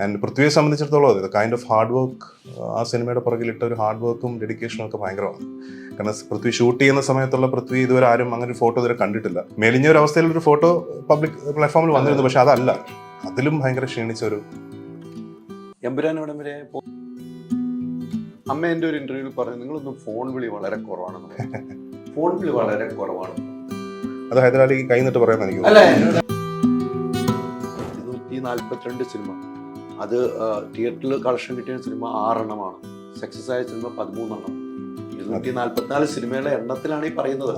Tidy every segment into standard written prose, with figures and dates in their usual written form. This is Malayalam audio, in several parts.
ആൻഡ് പൃഥ്വിയെ സംബന്ധിച്ചിടത്തോളം അത് കൈൻഡ് ഓഫ് ഹാർഡ് വർക്ക്, ആ സിനിമയുടെ പുറകിലിട്ട ഒരു ഹാർഡ് വർക്കും ഡെഡിക്കേഷനും ഒക്കെ ഭയങ്കരമാണ്. കാരണം പൃഥ്വി ഷൂട്ട് ചെയ്യുന്ന സമയത്തുള്ള പൃഥ്വി ഇതുവരെ ആരും അങ്ങനെ ഒരു ഫോട്ടോ ഇതുവരെ കണ്ടിട്ടില്ല. മെലിഞ്ഞ ഒരു അവസ്ഥയിലൊരു ഫോട്ടോ പബ്ലിക് പ്ലാറ്റ്ഫോമിൽ വന്നിരുന്നു, പക്ഷെ അതല്ല, അതിലും ഭയങ്കര ക്ഷീണിച്ച ഒരു എമ്പുരാനോടെ വരെ അമ്മ എൻ്റെ ഒരു ഇന്റർവ്യൂവിൽ പറഞ്ഞു, നിങ്ങളൊന്നും ഫോൺ വിളി വളരെ കുറവാണെന്ന്. ഫോൺ വിളി വളരെ കുറവാണ്. അത് ഹൈദരാലി കൈ നിട്ട് പറയാൻ എനിക്ക് അല്ലേ? 242 സിനിമ, അത് തിയേറ്ററിൽ കളക്ഷൻ കിട്ടിയ സിനിമ 6 എണ്ണമാണ്, സക്സസ് ആയ സിനിമ 13 എണ്ണം. 244 സിനിമയുടെ എണ്ണത്തിലാണ് ഈ പറയുന്നത്.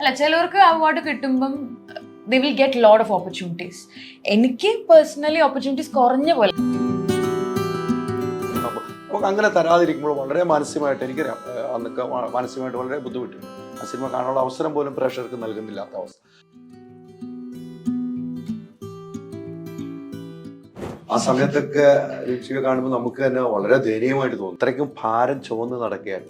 അല്ല, ചിലവർക്ക് അവാർഡ് കിട്ടുമ്പം they will get lot of opportunities. എനിക്ക് പേഴ്സണലി ഓപ്പർച്യൂണിറ്റീസ് കുറഞ്ഞ പോലെ. നമുക്ക് അങ്ങനെ തരാതിരിക്കുമ്പോൾ വളരെ മാനസികമായിട്ട് എനിക്കറിയാം, അന്നൊക്കെ മാനസികമായിട്ട് വളരെ ബുദ്ധിമുട്ടി. ആ സിനിമ കാണാനുള്ള അവസരം പോലും പ്രേക്ഷകർക്ക് നൽകുന്നില്ലാത്ത അവസ്ഥ. ആ സമയത്തൊക്കെ രുചിയെ കാണുമ്പോൾ നമുക്ക് തന്നെ വളരെ ദയനീയമായിട്ട് തോന്നും. ഇത്രയ്ക്കും ഭാരം ചുവന്ന് നടക്കുകയാണ്.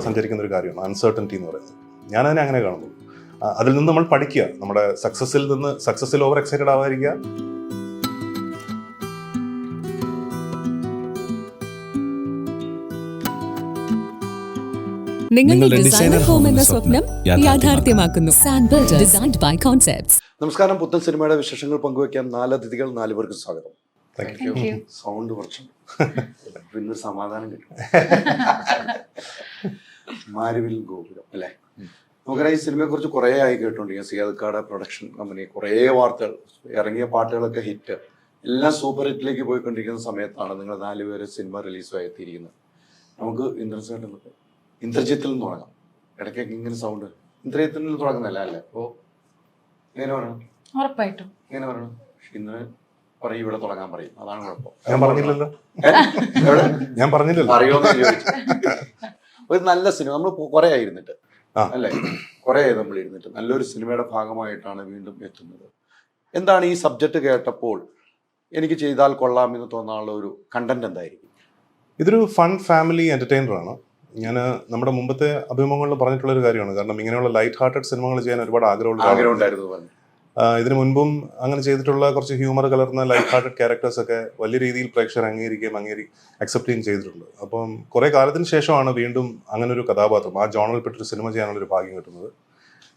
സഞ്ചരിക്കുന്ന ഒരു കാര്യമാണ് അൺസർട്ടനിറ്റി എന്ന് പറയുന്നത്. ഞാനതിനെ അങ്ങനെ കാണുന്നു. അതിൽ നിന്ന് നമ്മൾ പഠിക്കുക, നമ്മുടെ സക്സസിൽ ഓവർ എക്സൈറ്റഡ് ആവാതിരിക്കുക. നിങ്ങളുടെ ഡിസൈനർ ഹോം എന്ന സ്വപ്നം യാഥാർത്ഥ്യമാക്കുന്നു. സാൻബിൾഡ്, ഡിസൈൻഡ് ബൈ കോൺസെപ്റ്റ്സ്. നമസ്കാരം. പുത്തൻ സിനിമയുടെ വിശേഷങ്ങൾ പങ്കുവയ്ക്കാൻ 4 അതിഥികൾ, 4 പേർക്ക് സ്വാഗതം. സൗണ്ട് കുറച്ചു പിന്നെ സമാധാനം കിട്ടും. മാരുവിൽ ഗോപുരം അല്ലേ? നമുക്കറിയാം, ഈ സിനിമയെ കുറിച്ച് കുറേ ആയി കേട്ടോണ്ടിരിക്കുക. സിയാദ്ക്കാട് പ്രൊഡക്ഷൻ കമ്പനി കുറേ വാർത്തകൾ, ഇറങ്ങിയ പാട്ടുകളൊക്കെ ഹിറ്റ്, എല്ലാം സൂപ്പർ ഹിറ്റിലേക്ക് പോയിക്കൊണ്ടിരിക്കുന്ന സമയത്താണ് നിങ്ങൾ 4 പേര് സിനിമ റിലീസുമായി എത്തിയിരിക്കുന്നത്. നമുക്ക് ഇന്ദ്രജിത്തിൽ നിന്ന് തുടങ്ങാം. ഇടയ്ക്കൊക്കെ ഇങ്ങനെ സൗണ്ട് ഇന്ദ്രജിത്തിൽ നിന്ന് തുടങ്ങുന്നല്ല അല്ലേ? ഓ, ഇങ്ങനെ പറയണം, ഉറപ്പായിട്ടും ഇങ്ങനെ പറയണം. ഇന്ന് പറയും, ഇവിടെ തുടങ്ങാൻ പറയും, അതാണ് കുഴപ്പം. ഞാൻ പറഞ്ഞില്ലല്ലോ അറിയോന്ന് ചോദിച്ചു. ഒരു നല്ല സിനിമ നമ്മൾ കുറെ ആയിരുന്നിട്ട് അല്ലേ, കുറെ നമ്മൾ ഇരുന്നിട്ട് നല്ലൊരു സിനിമയുടെ ഭാഗമായിട്ടാണ് വീണ്ടും എത്തുന്നത്. എന്താണ് ഈ സബ്ജക്റ്റ് കേട്ടപ്പോൾ എനിക്ക് ചെയ്താൽ കൊള്ളാം എന്ന് തോന്നാനുള്ള ഒരു കണ്ടന്റ് എന്തായിരിക്കും? ഇതൊരു ഫൺ ഫാമിലി എന്റർടൈനറാണ്. ഞാൻ നമ്മുടെ മുമ്പത്തെ അഭിമുഖങ്ങളിൽ പറഞ്ഞിട്ടുള്ള ഒരു കാര്യമാണ്. കാരണം ഇങ്ങനെയുള്ള ലൈറ്റ് ഹാർട്ടഡ് സിനിമകൾ ചെയ്യാൻ ഒരുപാട് ആഗ്രഹമുണ്ടായിരുന്നു. ഇതിനു മുൻപും അങ്ങനെ ചെയ്തിട്ടുള്ള കുറച്ച് ഹ്യൂമർ കലർന്ന ലൈറ്റ് ഹാർട്ടഡ് ക്യാരക്ടേഴ്സ് ഒക്കെ വലിയ രീതിയിൽ പ്രേക്ഷകർ അക്സെപ്റ്റ് ചെയ്തിട്ടുണ്ട്. അപ്പം കുറെ കാലത്തിന് ശേഷമാണ് വീണ്ടും അങ്ങനെ ഒരു കഥാപാത്രം ആ ജോണറിൽപ്പെട്ടൊരു സിനിമ ചെയ്യാനുള്ള ഒരു ഭാഗ്യം കിട്ടുന്നത്.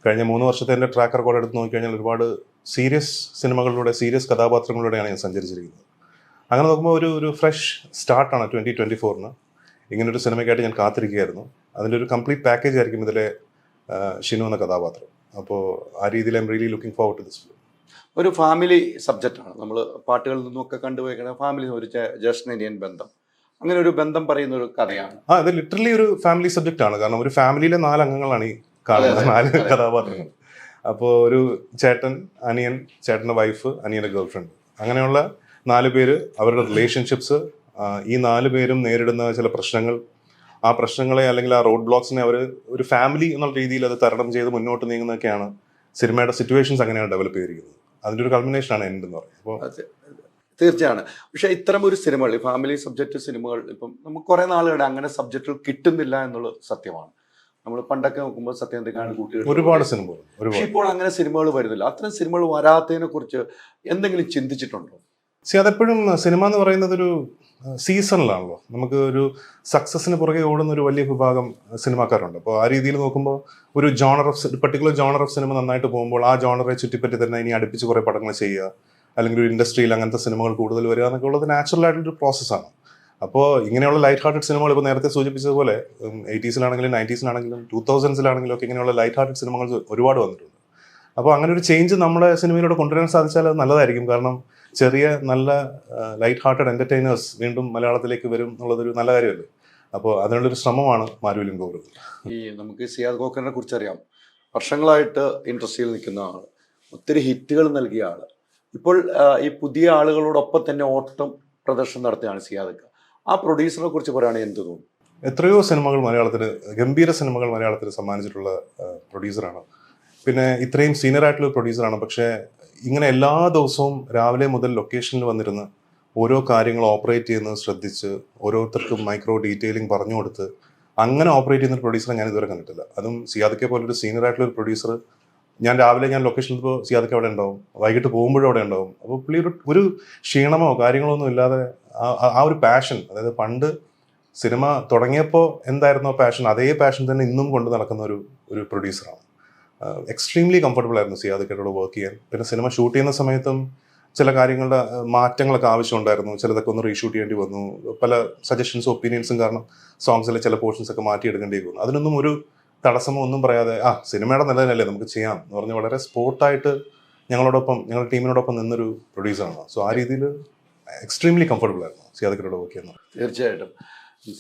കഴിഞ്ഞ 3 വർഷത്തെ എൻ്റെ ട്രാക്ക് റെക്കോർഡ് എടുത്ത് നോക്കിക്കഴിഞ്ഞാൽ ഒരുപാട് സീരിയസ് സിനിമകളിലൂടെ, സീരിയസ് കഥാപാത്രങ്ങളിലൂടെയാണ് ഞാൻ സഞ്ചരിച്ചിരിക്കുന്നത്. അങ്ങനെ നോക്കുമ്പോൾ ഒരു ഫ്രഷ് സ്റ്റാർട്ടാണ് 2024-ന്. ഇങ്ങനൊരു സിനിമയ്ക്കായിട്ട് ഞാൻ കാത്തിരിക്കുകയായിരുന്നു. അതിൻ്റെ ഒരു കംപ്ലീറ്റ് പാക്കേജ് ആയിരിക്കും ഇതിലെ ഷിനു എന്ന കഥാപാത്രം. അപ്പോൾ ആ രീതിയിൽ I am really looking forward to this film. ഒരു ഫാമിലി സബ്ജക്റ്റാണ്. നമ്മൾ പാട്ടുകളിൽ നിന്നൊക്കെ കണ്ടുപോയിക്കണം, ഫാമിലി ഒരു ജ്യേഷ്ഠനിയൻ ബന്ധം, അങ്ങനെ ഒരു ബന്ധം പറയുന്ന ഒരു കഥയാണ്. അത് ലിറ്ററലി ഒരു ഫാമിലി സബ്ജക്റ്റ് ആണ്. കാരണം ഒരു ഫാമിലിയിലെ 4 അംഗങ്ങളാണ് ഈ കാണുന്നത്, 4 കഥാപാത്രങ്ങൾ. അപ്പോൾ ഒരു ചേട്ടൻ, അനിയൻ, ചേട്ടൻ്റെ വൈഫ്, അനിയൻ്റെ ഗേൾഫ്രണ്ട്, അങ്ങനെയുള്ള 4 പേര്, അവരുടെ റിലേഷൻഷിപ്സ്, ഈ 4 പേരും നേരിടുന്ന ചില പ്രശ്നങ്ങൾ, ആ പ്രശ്നങ്ങളെ അല്ലെങ്കിൽ ആ റോഡ് ബ്ലോക്സിനെ അവർ ഒരു ഫാമിലി എന്നുള്ള രീതിയിൽ അത് തരണം ചെയ്ത് മുന്നോട്ട് നീങ്ങുന്നതൊക്കെയാണ് സിനിമയുടെ സിറ്റുവേഷൻസ് അങ്ങനെയാണ് ഡെവലപ്പ് ചെയ്തിരിക്കുന്നത്. അതിൻ്റെ ഒരു കൾമിനേഷനാണ് എൻഡ് എന്ന് പറയുന്നത്. അപ്പോൾ തീർച്ചയാണ്. പക്ഷെ ഇത്തരം ഒരു സിനിമകൾ, ഈ ഫാമിലി സബ്ജക്റ്റ് സിനിമകൾ ഇപ്പം നമുക്ക് കുറെ നാളുകളുടെ അങ്ങനെ സബ്ജക്റ്റുകൾ കിട്ടുന്നില്ല എന്നുള്ളത് സത്യമാണ്. നമ്മൾ പണ്ടൊക്കെ നോക്കുമ്പോൾ സത്യന്തിക്കാണ് കുട്ടികൾ ഒരുപാട് സിനിമകൾ, പക്ഷെ ഇപ്പോൾ അങ്ങനെ സിനിമകൾ വരുന്നില്ല. അത്തരം സിനിമകൾ വരാത്തതിനെ കുറിച്ച് എന്തെങ്കിലും ചിന്തിച്ചിട്ടുണ്ടോ? അതെപ്പോഴും സിനിമ എന്ന് പറയുന്നത് ഒരു സീസണിലാണല്ലോ. നമുക്ക് ഒരു സക്സസിന് പുറകെ ഓടുന്ന ഒരു വലിയ വിഭാഗം സിനിമാക്കാരുണ്ട്. അപ്പോൾ ആ രീതിയിൽ നോക്കുമ്പോൾ ഒരു പർട്ടിക്കുലർ ജോണർ ഓഫ് സിനിമ നന്നായിട്ട് പോകുമ്പോൾ ആ ജോണറെ ചുറ്റിപ്പറ്റി തന്നെ ഇനി അടുപ്പിച്ച് കുറേ പടങ്ങൾ ചെയ്യുക, അല്ലെങ്കിൽ ഒരു ഇൻഡസ്ട്രിയിൽ അങ്ങനത്തെ സിനിമകൾ കൂടുതൽ വരിക എന്നൊക്കെ ഉള്ളത് നാച്ചുറൽ ആയിട്ടുള്ളൊരു പ്രോസസ്സാണ്. അപ്പോൾ ഇങ്ങനെയുള്ള ലൈറ്റ് ഹാർട്ടഡ് സിനിമകൾ ഇപ്പോൾ നേരത്തെ സൂചിപ്പിച്ചതുപോലെ 80s-ലാണെങ്കിലും 90s-ലാണെങ്കിലും 2000s-ലാണെങ്കിലും ഒക്കെ ഇങ്ങനെയുള്ള ലൈറ്റ് ഹാർട്ടഡ് സിനിമകൾ ഒരുപാട് വന്നിട്ടുണ്ട്. അപ്പോൾ അങ്ങനെ ഒരു ചേഞ്ച് നമ്മുടെ സിനിമയിലൂടെ കൊണ്ടുവരാൻ സാധിച്ചാൽ അത് നല്ലതായിരിക്കും. കാരണം ചെറിയ നല്ല ലൈറ്റ് ഹാർട്ടഡ് എന്റർടൈനേഴ്സ് വീണ്ടും മലയാളത്തിലേക്ക് വരും എന്നുള്ളതൊരു നല്ല കാര്യമല്ലേ. അപ്പോൾ അതിനുള്ളൊരു ശ്രമമാണ് മാരുവിലും ഗോപുരം. ഈ നമുക്ക് സിയാദ് ഖോക്കറിനെ കുറിച്ച് അറിയാം. വർഷങ്ങളായിട്ട് ഇൻഡസ്ട്രിയിൽ നിൽക്കുന്ന ആള്, ഒത്തിരി ഹിറ്റുകൾ നൽകിയ ആള്. ഇപ്പോൾ ഈ പുതിയ ആളുകളോടൊപ്പം തന്നെ ഓട്ടം പ്രദർശനം നടത്തുകയാണ് സിയാദ്. ആ പ്രൊഡ്യൂസറെ കുറിച്ച് പറയുകയാണെങ്കിൽ എന്ത് തോന്നുന്നു? എത്രയോ സിനിമകൾ മലയാളത്തിന്, ഗംഭീര സിനിമകൾ മലയാളത്തിന് സമ്മാനിച്ചിട്ടുള്ള പ്രൊഡ്യൂസറാണ്. പിന്നെ ഇത്രയും സീനിയർ ആയിട്ടുള്ള പ്രൊഡ്യൂസറാണ്. പക്ഷേ ഇങ്ങനെ എല്ലാ ദിവസവും രാവിലെ മുതൽ ലൊക്കേഷനിൽ വന്നിരുന്ന് ഓരോ കാര്യങ്ങൾ ഓപ്പറേറ്റ് ചെയ്യുന്നത് ശ്രദ്ധിച്ച് ഓരോരുത്തർക്കും മൈക്രോ ഡീറ്റെയിലിംഗ് പറഞ്ഞു കൊടുത്ത് അങ്ങനെ ഓപ്പറേറ്റ് ചെയ്യുന്ന ഒരു പ്രൊഡ്യൂസറെ ഞാൻ ഇതുവരെ കണ്ടിട്ടില്ല. അതും സിയാദക്കെ പോലൊരു സീനിയർ ആയിട്ടുള്ള ഒരു പ്രൊഡ്യൂസർ ഞാൻ രാവിലെ ഞാൻ ലൊക്കേഷനിൽ ഇപ്പോൾ സിയാദൊക്കെ അവിടെ ഉണ്ടാവും, വൈകിട്ട് പോകുമ്പോഴും അവിടെ ഉണ്ടാവും. അപ്പോൾ പുള്ളി ഒരു ക്ഷീണമോ കാര്യങ്ങളോ ഒന്നും ഇല്ലാതെ ആ ഒരു പാഷൻ, അതായത് പണ്ട് സിനിമ തുടങ്ങിയപ്പോൾ എന്തായിരുന്നോ പാഷൻ, അതേ പാഷൻ തന്നെ ഇന്നും കൊണ്ട് നടക്കുന്ന ഒരു പ്രൊഡ്യൂസറാണ്. എക്സ്ട്രീംലി കംഫർട്ടബിൾ ആയിരുന്നു സിയാദൊക്കെയോട് വർക്ക് ചെയ്യാൻ. പിന്നെ സിനിമ ഷൂട്ട് ചെയ്യുന്ന സമയത്തും ചില കാര്യങ്ങളുടെ മാറ്റങ്ങളൊക്കെ ആവശ്യമുണ്ടായിരുന്നു. ചിലതൊക്കെ ഒന്ന് റീഷൂട്ട് ചെയ്യേണ്ടി വന്നു. പല സജഷൻസും ഒപ്പീനിയൻസും കാരണം സോങ്സിലെ ചില പോർഷൻസ് ഒക്കെ മാറ്റിയെടുക്കേണ്ടി വന്നു. അതിനൊന്നും ഒരു തടസ്സമോ ഒന്നും പറയാതെ സിനിമയുടെ നിലനിലല്ലേ നമുക്ക് ചെയ്യാം എന്ന് പറഞ്ഞ് വളരെ സ്പോർട്ടായിട്ട് ഞങ്ങളോടൊപ്പം, ഞങ്ങളുടെ ടീമിനോടൊപ്പം നിന്നൊരു പ്രൊഡ്യൂസറാണ്. സോ ആ രീതിയിൽ എക്സ്ട്രീംലി കംഫർട്ടബിൾ ആയിരുന്നു സിയാദൊക്കെയോട് വർക്ക് ചെയ്യുന്നത്. തീർച്ചയായിട്ടും.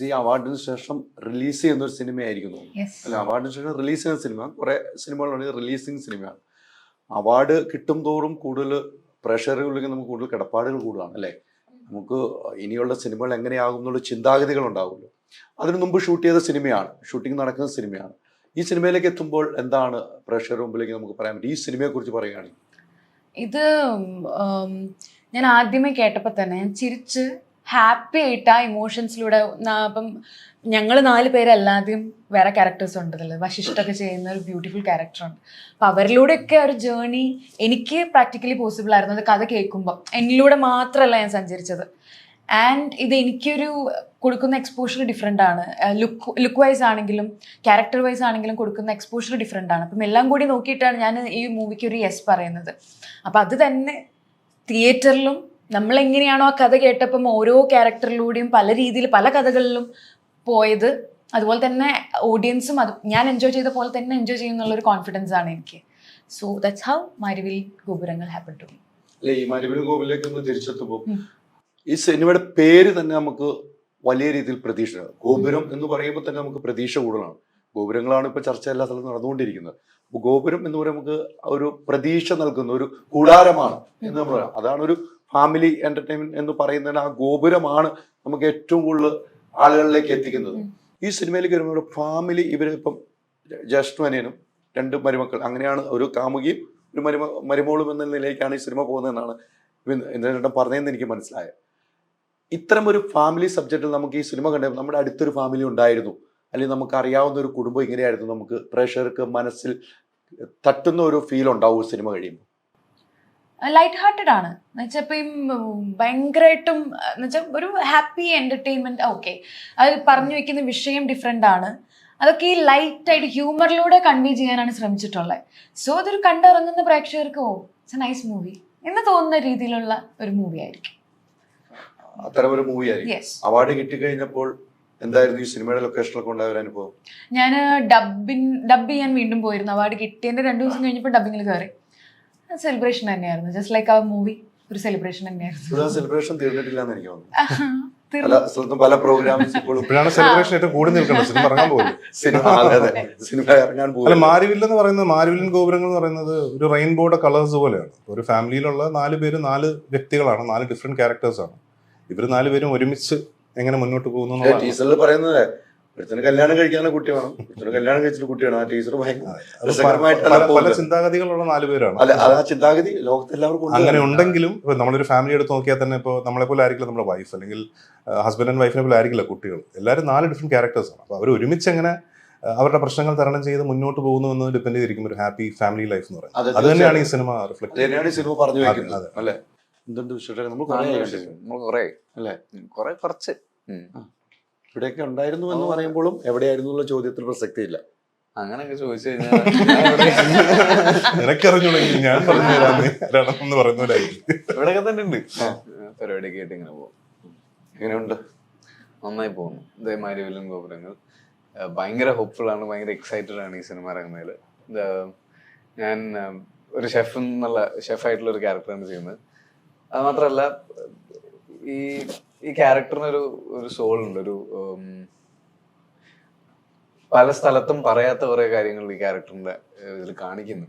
ഈ അവാർഡിന് ശേഷം റിലീസ് ചെയ്യുന്ന ഒരു സിനിമയായിരിക്കും Yes. അല്ല, അവാർഡിന് ശേഷം റിലീസ് ചെയ്യുന്ന സിനിമ കുറെ സിനിമകളുണ്ട്, റിലീസിങ് സിനിമയാണ്. അവാർഡ് കിട്ടും തോറും കൂടുതൽ പ്രഷറുകളിലേക്ക് നമുക്ക് കൂടുതൽ കിടപ്പാടുകൾ കൂടുകയാണ് അല്ലേ. നമുക്ക് ഇനിയുള്ള സിനിമകൾ എങ്ങനെയാകും എന്നുള്ള ചിന്താഗതികൾ ഉണ്ടാകുമല്ലോ. അതിനു മുമ്പ് ഷൂട്ട് ചെയ്ത സിനിമയാണ്, ഷൂട്ടിംഗ് നടക്കുന്ന സിനിമയാണ്. ഈ സിനിമയിലേക്ക് എത്തുമ്പോൾ എന്താണ് പ്രഷർ മുമ്പിലേക്ക് നമുക്ക് പറയാൻ പറ്റും? ഈ സിനിമയെക്കുറിച്ച് പറയുകയാണെങ്കിൽ ഇത് ഞാൻ ആദ്യമേ കേട്ടപ്പോൾ തന്നെ ഞാൻ ചിരിച്ച് ഹാപ്പി ആയിട്ട് ആ ഇമോഷൻസിലൂടെ അപ്പം ഞങ്ങൾ 4 പേരല്ലാതെയും വേറെ ക്യാരക്ടേഴ്സ് ഉണ്ടല്ലോ, വശിഷ്ടൊക്കെ ചെയ്യുന്ന ഒരു ബ്യൂട്ടിഫുൾ ക്യാരക്ടറുണ്ട്. അപ്പം അവരിലൂടെയൊക്കെ ഒരു ജേർണി എനിക്ക് പ്രാക്ടിക്കലി പോസിബിൾ ആയിരുന്നു. അത് കഥ കേൾക്കുമ്പോൾ എന്നിലൂടെ മാത്രമല്ല ഞാൻ സഞ്ചരിച്ചത്. ആൻഡ് ഇത് എനിക്കൊരു കൊടുക്കുന്ന എക്സ്പോഷർ ഡിഫറെൻ്റ് ആണ്. ലുക്ക് വൈസ് ആണെങ്കിലും ക്യാരക്ടർ വൈസ് ആണെങ്കിലും കൊടുക്കുന്ന എക്സ്പോഷർ ഡിഫറെൻ്റ് ആണ്. അപ്പം എല്ലാം കൂടി നോക്കിയിട്ടാണ് ഞാൻ ഈ മൂവിക്ക് ഒരു യെസ് പറയുന്നത്. അപ്പം അത് തന്നെ തിയേറ്ററിലും നമ്മളെങ്ങനെയാണോ ആ കഥ കേട്ടപ്പം ഓരോ ക്യാരക്ടറിലൂടെയും പല രീതിയിൽ പല കഥകളിലും പോയത്, അതുപോലെ തന്നെ ഓഡിയൻസും അത് ഞാൻ എൻജോയ് ചെയ്ത പോലെ തന്നെ എൻജോയ് ചെയ്യുന്നുള്ളൊരു കോൺഫിഡൻസ് ആണ് എനിക്ക്. സോ ദാറ്റ്സ് ഹൗ മാരിവിൽ ഗോപുരങ്ങൾ ഹാപ്പൻ ടു മീ. അല്ലെ, ഈ മരുവിൽ ഗോകുലേക്ക് ഒന്ന് തിരിച്ചെത്തുമ്പോൾ ഈ സിനിമയുടെ പേര് തന്നെ നമുക്ക് വലിയ രീതിയിൽ പ്രതീക്ഷ. ഗോപുരം എന്ന് പറയുമ്പോൾ തന്നെ നമുക്ക് പ്രതീക്ഷ കൂടുതലാണ്. ഗോപുരങ്ങളാണ് ഇപ്പൊ ചർച്ച എല്ലാ സ്ഥലത്തും നടന്നുകൊണ്ടിരിക്കുന്നത്. അപ്പൊ ഗോപുരം എന്ന് പറയുമ്പോൾ നമുക്ക് ഒരു പ്രതീക്ഷ നൽകുന്ന ഒരു കൂടാരമാണ് എന്ന് നമ്മൾ പറയാം. അതാണ് ഒരു ഫാമിലി എന്റർടൈൻമെന്റ് എന്ന് പറയുന്നതിന് ആ ഗോപുരമാണ് നമുക്ക് ഏറ്റവും കൂടുതൽ ആളുകളിലേക്ക് എത്തിക്കുന്നത്. ഈ സിനിമയിലേക്ക് വരുമ്പോൾ ഫാമിലി, ഇവരിപ്പം ജ്യേഷ്ഠനും 2 മരുമക്കൾ, അങ്ങനെയാണ് ഒരു കാമുകിയും ഒരു മരുമോളും എന്ന നിലയിലേക്കാണ് ഈ സിനിമ പോകുന്നതെന്നാണ് ഇന്ദ്രനേട്ടൻ പറഞ്ഞതെന്ന് എനിക്ക് മനസ്സിലായത്. ഇത്തരം ഒരു ഫാമിലി സബ്ജക്റ്റിൽ നമുക്ക് ഈ സിനിമ കണ്ടപ്പോൾ നമ്മുടെ അടുത്തൊരു ഫാമിലി ഉണ്ടായിരുന്നു, അല്ലെങ്കിൽ നമുക്ക് അറിയാവുന്ന ഒരു കുടുംബം ഇങ്ങനെയായിരുന്നു, നമുക്ക് പ്രേക്ഷകർക്ക് മനസ്സിൽ തട്ടുന്ന ഒരു ഫീൽ ഉണ്ടാവും സിനിമ കഴിയുമ്പോൾ. ലൈറ്റ് ഹാർട്ടഡ് ആണ് എന്നുവെച്ചാൽ ഇപ്പം ഭയങ്കരമായിട്ടും എന്നുവെച്ചാൽ ഒരു ഹാപ്പി എന്റർടൈൻമെന്റ്. ഓക്കെ, അത് പറഞ്ഞു വെക്കുന്ന വിഷയം ഡിഫറെൻ്റ് ആണ്. അതൊക്കെ ഈ ലൈറ്റായിട്ട് ഹ്യൂമറിലൂടെ കൺവേ ചെയ്യാനാണ് ശ്രമിച്ചിട്ടുള്ളത്. സോ അതൊരു കണ്ടിറങ്ങുന്ന പ്രേക്ഷകർക്ക് ഇറ്റ്സ് എ നൈസ് മൂവി എന്ന് തോന്നുന്ന രീതിയിലുള്ള ഒരു മൂവി ആയിരിക്കും. അത്തരം ഒരു മൂവി ആയിരിക്കും. യെസ്. അവാർഡ് കിട്ടിക്കഴിഞ്ഞപ്പോൾ എന്തായിരുന്നു ഈ സിനിമയുടെ ലൊക്കേഷനിലൊക്കെ ഉണ്ടായ ഒരു അനുഭവം? ഞാൻ ഡബ് ചെയ്യാൻ വീണ്ടും പോയിരുന്നു. അവാർഡ് കിട്ടിയതിന്റെ 2 ദിവസം കഴിഞ്ഞപ്പോൾ ഡബിങ്ങിൽ കയറി. സെലിബ്രേഷൻ തന്നെയായിരുന്നു. ജസ്റ്റ് ലൈക്ക് ആ മൂവി ഒരു സെലിബ്രേഷൻ തന്നെയായിരുന്നു. സെലിബ്രേഷൻ തീർന്നിട്ടില്ല എന്ന് എനിക്ക് തോന്നുന്നു. പല സ്ഥലത്തും പല പ്രോഗ്രാംസ് ഇപ്പോഴാണ് സെലിബ്രേഷൻ ഏറ്റവും കൂടി നിൽക്കുന്നത്. സിനിമ ഇറങ്ങാൻ പോകും, സിനിമ ഇറങ്ങാൻ അല്ല, പോകും. മാരിവിൽ എന്ന് പറയുന്നത്, മാരിവിലൻ ഗോപുരങ്ങൾ എന്ന് പറയുന്നത് ഒരു റെയിൻബോയുടെ കളേഴ്സ് പോലെയാണ്. ഒരു ഫാമിലിയിലുള്ള 4 പേര് 4 വ്യക്തികളാണ്, 4 ഡിഫറെന്റ് ക്യാരക്ടേഴ്സാണ്. ഇവർ 4 പേരും ഒരുമിച്ച് എങ്ങനെ മുന്നോട്ട് പോകുന്നു. ടീച്ചറിൽ പറയുന്നത് ഒരുത്തന് കല്യാണം കഴിക്കാനുള്ള കുട്ടി വേണം, ഒരുത്തന് കല്യാണം കഴിച്ചിട്ട് കുട്ടി വേണം. ആ ടീച്ചർ പല ചിന്താഗതികളുള്ള 4 പേരാണ്. അല്ല, അത് ആ ചിന്താഗതി ലോകത്തെല്ലാവർക്കും അങ്ങനെ ഉണ്ടെങ്കിലും ഇപ്പൊ നമ്മളൊരു ഫാമിലി എടുത്ത് നോക്കിയാൽ തന്നെ ഇപ്പോൾ നമ്മളെ പോലെ ആയിരിക്കില്ല നമ്മുടെ വൈഫ്, അല്ലെങ്കിൽ ഹസ്ബൻഡ് ആൻഡ് വൈഫിനെ പോലെ ആയിരിക്കില്ല കുട്ടികൾ. എല്ലാവരും 4 ഡിഫറെന്റ് ക്യാരക്ടേഴ്സാണ്. അപ്പൊ അവർ ഒരുമിച്ച് എങ്ങനെ അവരുടെ പ്രശ്നങ്ങൾ തരണം ചെയ്ത് മുന്നോട്ട് പോകുന്നു എന്ന് ഡിപ്പെൻഡ് ചെയ്തിരിക്കും ഒരു ഹാപ്പി ഫാമിലി ലൈഫ് എന്ന് പറയുന്നത്. അത് തന്നെയാണ് ഈ സിനിമ റിഫ്ലക്ട് തന്നെയാണ് ഈ സിനിമ പറഞ്ഞു വെക്കുന്നത് അല്ലെ. എന്തുണ്ട് വിശേഷം? നമ്മൾ കുറച്ച് ഇവിടെയൊക്കെ ഉണ്ടായിരുന്നു എന്ന് പറയുമ്പോഴും എവിടെയായിരുന്നു എന്നുള്ള ചോദ്യത്തിൽ പ്രസക്തിയില്ല. അങ്ങനെയൊക്കെ ചോദിച്ചു കഴിഞ്ഞാൽ നിനക്കറിഞ്ഞോളെങ്കിൽ ഞാൻ പറഞ്ഞു തരാമെന്ന് പറയുന്നവരായിരിക്കും. ഇവിടെയൊക്കെ തന്നെ ഉണ്ട്. പരിപാടിയൊക്കെ ആയിട്ട് ഇങ്ങനെ പോകും. എങ്ങനെയുണ്ട്? നന്നായി പോകുന്നു. ഇതേമാതിരി വില്ലൻ ഗോപുരങ്ങൾ ഭയങ്കര ഹോപ്പ്ഫുൾ ആണ്, ഭയങ്കര എക്സൈറ്റഡ് ആണ് ഈ സിനിമ ഇറങ്ങുന്നതിൽ. ഞാൻ ഒരു ഷെഫായിട്ടുള്ള ഒരു ക്യാരക്ടറാണ് ചെയ്യുന്നത്. അത് മാത്രമല്ല, ഈ ക്യാരക്ടറിനൊരു സോൾ ഉണ്ട്. പല സ്ഥലത്തും പറയാത്ത കുറെ കാര്യങ്ങൾ ഈ ക്യാരക്ടറിന്റെ ഇതിൽ കാണിക്കുന്നു.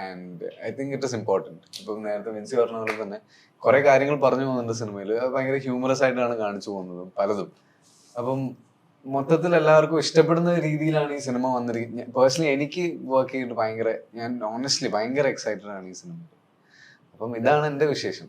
And I think it is important. ഇപ്പം നേരത്തെ വിൻസി പറഞ്ഞ പോലെ തന്നെ കുറെ കാര്യങ്ങൾ പറഞ്ഞു പോകുന്നുണ്ട് സിനിമയിൽ. അത് ഭയങ്കര ഹ്യൂമറസ് ആയിട്ടാണ് കാണിച്ചു പോകുന്നതും പലതും. അപ്പം മൊത്തത്തിൽ എല്ലാവർക്കും ഇഷ്ടപ്പെടുന്ന രീതിയിലാണ് ഈ സിനിമ വന്നിരിക്കുന്നത്. പേഴ്സണലി എനിക്ക് വർക്ക് ചെയ്തിട്ട് ഞാൻ ഓണസ്റ്റ്ലി ഭയങ്കര എക്സൈറ്റഡ് ആണ് ഈ സിനിമ. അപ്പം ഇതാണ് എന്റെ വിശേഷം.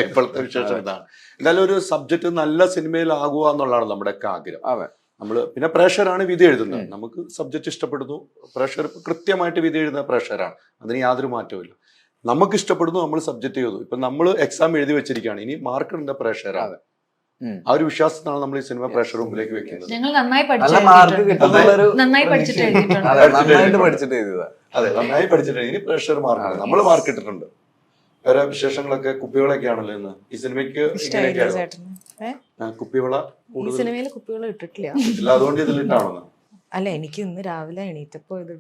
ഇപ്പോഴത്തെ വിശേഷം ഇതാണ്. എന്തായാലും ഒരു സബ്ജക്ട് നല്ല സിനിമയിലാകുക എന്നുള്ളതാണ് നമ്മുടെയൊക്കെ ആഗ്രഹം. അതെ. നമ്മൾ പിന്നെ പ്രേക്ഷകരാണ് വിധി എഴുതുന്നത്. നമുക്ക് സബ്ജക്റ്റ് ഇഷ്ടപ്പെടുന്നു, പ്രേക്ഷകർ കൃത്യമായിട്ട് വിധി എഴുതുന്ന പ്രേക്ഷകരാണ്, അതിന് യാതൊരു മാറ്റവും നമുക്ക് ഇഷ്ടപ്പെടുന്നു, നമ്മൾ സബ്ജക്റ്റ് ചെയ്തു. ഇപ്പൊ നമ്മൾ എക്സാം എഴുതി വെച്ചിരിക്കുകയാണ്, ഇനി മാർക്ക് ഇടുന്ന പ്രേക്ഷകരാണ്. ആ ഒരു വിശ്വാസത്തിനാണ് നമ്മൾ ഈ സിനിമ പ്രേക്ഷകർ മുമ്പിലേക്ക് വെക്കുന്നത്. ഞങ്ങൾ നന്നായി നല്ല മാർക്ക് കിട്ടുന്നുള്ളൊരു നന്നായി പഠിച്ചിട്ട് എഴുതിയിട്ടുണ്ട്. നന്നായിട്ട് പഠിച്ചിട്ട് എഴുതിയതാ. അതെ, നന്നായി പഠിച്ചിട്ട് ഇനി പ്രേക്ഷകർ മാർക്ക്, നമ്മൾ മാർക്ക് ഇട്ടിട്ടുണ്ട്. വേറെ വിശേഷങ്ങളൊക്കെ കുപ്പികളൊക്കെ ആണല്ലോ ഇന്ന് ഈ സിനിമയ്ക്ക്. കുപ്പിവള ഈ സിനിമയിൽ കുപ്പികൾ ഇട്ടിട്ടില്ല. ഇല്ല, അതുകൊണ്ട് ഇതിലിട്ടാണെന്ന്. അല്ല, എനിക്ക് ഇന്ന് രാവിലെ എണീറ്റപ്പോ ഇത്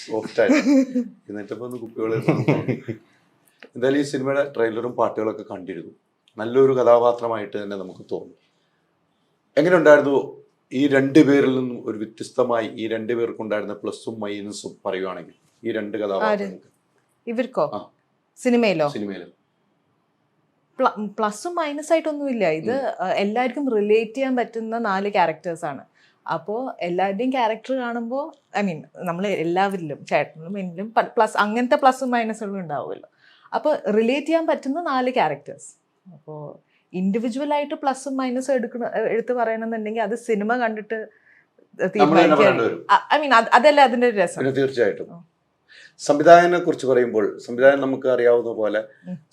സോഫ്റ്റ് ആയിട്ട് എന്നിട്ടപ്പോ ഒന്ന് കുപ്പികൾ. എന്തായാലും ഈ സിനിമയുടെ ട്രെയിലറും പാട്ടുകളൊക്കെ കണ്ടിരുന്നു. നല്ലൊരു കഥാപാത്രമായിട്ട് തന്നെ നമുക്ക് തോന്നി. എങ്ങനെ ഉണ്ടായിരുന്നു ഈ രണ്ടുപേരിൽ നിന്നും ഒരു വ്യത്യസ്തമായി ഈ രണ്ടുപേർക്കുണ്ടായിരുന്ന പ്ലസും മൈനസും പറയുവാണെങ്കിൽ ഈ രണ്ട് കഥാപാത്രങ്ങൾക്ക്? ഇവർക്കോ? സിനിമയിലോ? സിനിമയിലോ പ്ലസും മൈനസ് ആയിട്ടൊന്നുമില്ല. ഇത് എല്ലാവർക്കും റിലേറ്റ് ചെയ്യാൻ പറ്റുന്ന 4 ക്യാരക്ടേഴ്സ് ആണ്. അപ്പോൾ എല്ലാവരുടെയും ക്യാരക്ടർ കാണുമ്പോൾ നമ്മൾ എല്ലാവരിലും, ചേട്ടനും എന്നിലും പ്ലസ്, അങ്ങനത്തെ പ്ലസും മൈനസുകളും ഉണ്ടാവുമല്ലോ. അപ്പോൾ റിലേറ്റ് ചെയ്യാൻ പറ്റുന്ന 4 ക്യാരക്ടേഴ്സ്. അപ്പോൾ ഇൻഡിവിജ്വൽ ആയിട്ട് പ്ലസും മൈനസും എടുത്ത് പറയണമെന്നുണ്ടെങ്കിൽ അത് സിനിമ കണ്ടിട്ട് തീരുമാനിക്കാൻ, അതല്ല അതിന്റെ ഒരു രസം. തീർച്ചയായിട്ടും. സംവിധായകനെ കുറിച്ച് പറയുമ്പോൾ, സംവിധായകൻ നമുക്ക് അറിയാവുന്ന പോലെ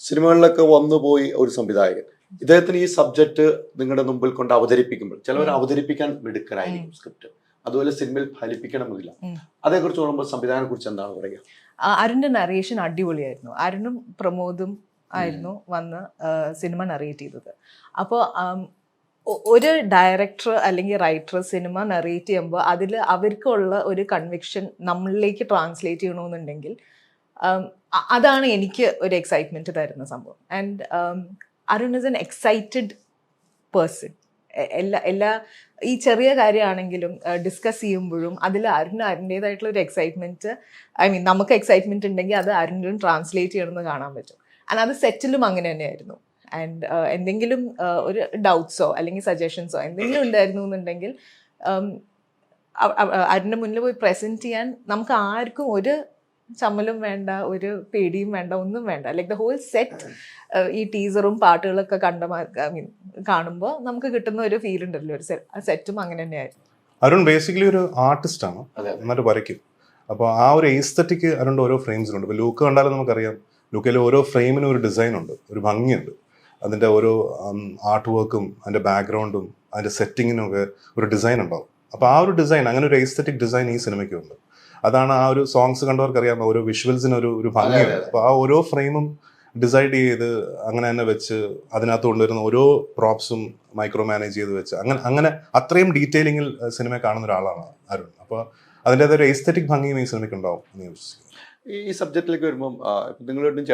സിനിമകളിലൊക്കെ വന്നുപോയി ഒരു സംവിധായകൻ. ഇദ്ദേഹത്തിന് ഈ സബ്ജക്ട് നിങ്ങളുടെ മുമ്പിൽ കൊണ്ട് അവതരിപ്പിക്കുമ്പോൾ ചിലവർ അവതരിപ്പിക്കാൻ മിടുക്കരായിരിക്കും സ്ക്രിപ്റ്റ്, അതുപോലെ സിനിമയിൽ ഫലിപ്പിക്കണമെന്നില്ല. അതേക്കുറിച്ച് പറയുമ്പോൾ സംവിധായകനെ കുറിച്ച് എന്താണ് പറയുക? അരുണിന്റെ നറേഷൻ അടിപൊളിയായിരുന്നു. അരുണും പ്രമോദും ആയിരുന്നു വന്ന് സിനിമ നറേറ്റ് ചെയ്തത്. അപ്പോൾ ഒരു ഡയറക്ടർ അല്ലെങ്കിൽ റൈറ്റർ സിനിമ നറേറ്റ് ചെയ്യുമ്പോൾ അതിൽ അവർക്കുള്ള ഒരു കൺവിക്ഷൻ നമ്മളിലേക്ക് ട്രാൻസ്ലേറ്റ് ചെയ്യണമെന്നുണ്ടെങ്കിൽ അതാണ് എനിക്ക് ഒരു എക്സൈറ്റ്മെന്റ് തരുന്ന സംഭവം. And Arun is an excited person. എല്ലാ ഈ ചെറിയ കാര്യമാണെങ്കിലും ഡിസ്കസ് ചെയ്യുമ്പോഴും അതിൽ അരുണിൻ്റെതായിട്ടുള്ള ഒരു എക്സൈറ്റ്മെന്റ്, നമുക്ക് എക്സൈറ്റ്മെന്റ് ഉണ്ടെങ്കിൽ അത് അരുണിലും ട്രാൻസ്ലേറ്റ് ചെയ്യണമെന്ന് കാണാൻ പറ്റും. ആൻഡ് അത് സെറ്റിലും അങ്ങനെ തന്നെയായിരുന്നു. ആൻഡ് എന്തെങ്കിലും ഒരു ഡൗട്ട്സോ അല്ലെങ്കിൽ സജഷൻസോ എന്തെങ്കിലും ഉണ്ടായിരുന്നു എന്നുണ്ടെങ്കിൽ അതിൻ്റെ മുന്നിൽ പോയി പ്രസൻറ്റ് ചെയ്യാൻ നമുക്ക് ആർക്കും ഒരു ചമ്മലും വേണ്ട, ഒരു പേടിയും വേണ്ട, ഒന്നും വേണ്ട. ലൈക്ക് ദ ഹോൾ സെറ്റ് ഈ ടീസറും പാട്ടുകളൊക്കെ കാണുമ്പോൾ നമുക്ക് കിട്ടുന്ന ഒരു ഫീൽ ഉണ്ടല്ലോ, ഒരു സെറ്റും അങ്ങനെ തന്നെയായിരുന്നു. അരുൺ ബേസിക്കലി ഒരു ആർട്ടിസ്റ്റാണ്, നന്നായിട്ട് വരയ്ക്കും. അപ്പോൾ ആ ഒരു എസ്തറ്റിക് അരുണിൻ്റെ ഓരോ ഫ്രെയിംസിലുണ്ട്. ഇപ്പോൾ ലൂക്ക് കണ്ടാലും നമുക്കറിയാം, ലൂക്കയിൽ ഓരോ ഫ്രെയിമിനും ഒരു ഡിസൈനുണ്ട്, ഒരു ഭംഗിയുണ്ട്. അതിൻ്റെ ഓരോ ആർട്ട് വർക്കും അതിൻ്റെ ബാക്ക്ഗ്രൗണ്ടും അതിൻ്റെ സെറ്റിങ്ങിനും ഒക്കെ ഒരു ഡിസൈൻ ഉണ്ടാവും. അപ്പോൾ ആ ഒരു ഡിസൈൻ, അങ്ങനെ ഒരു എസ്തറ്റിക് ഡിസൈൻ ഈ സിനിമയ്ക്കുണ്ട്. അതാണ് ആ ഒരു സോങ്സ് കണ്ടവർക്ക് അറിയാം, ഓരോ വിഷ്വൽസിന് ഒരു ഭംഗിയുണ്ട്. അപ്പോൾ ആ ഓരോ ഫ്രെയിമും ഡിസൈഡ് ചെയ്ത് അങ്ങനെ തന്നെ വെച്ച് അതിനകത്ത് കൊണ്ടുവരുന്ന ഓരോ പ്രോപ്സും മൈക്രോ മാനേജ് ചെയ്ത് വെച്ച് അങ്ങനെ അത്രയും ഡീറ്റെയിലിങ്ങിൽ സിനിമ കാണുന്ന ഒരാളാണ് അരുൺ. അപ്പോൾ അതിൻ്റെതായ ഒരു എസ്തറ്റിക് ഭംഗിയും ഈ സിനിമയ്ക്ക് ഉണ്ടാവും എന്ന് ഞാൻ വിശ്വസിക്കുന്നു. ഈ സബ്ജക്റ്റിലേക്ക് വരുമ്പം നിങ്ങളുടെ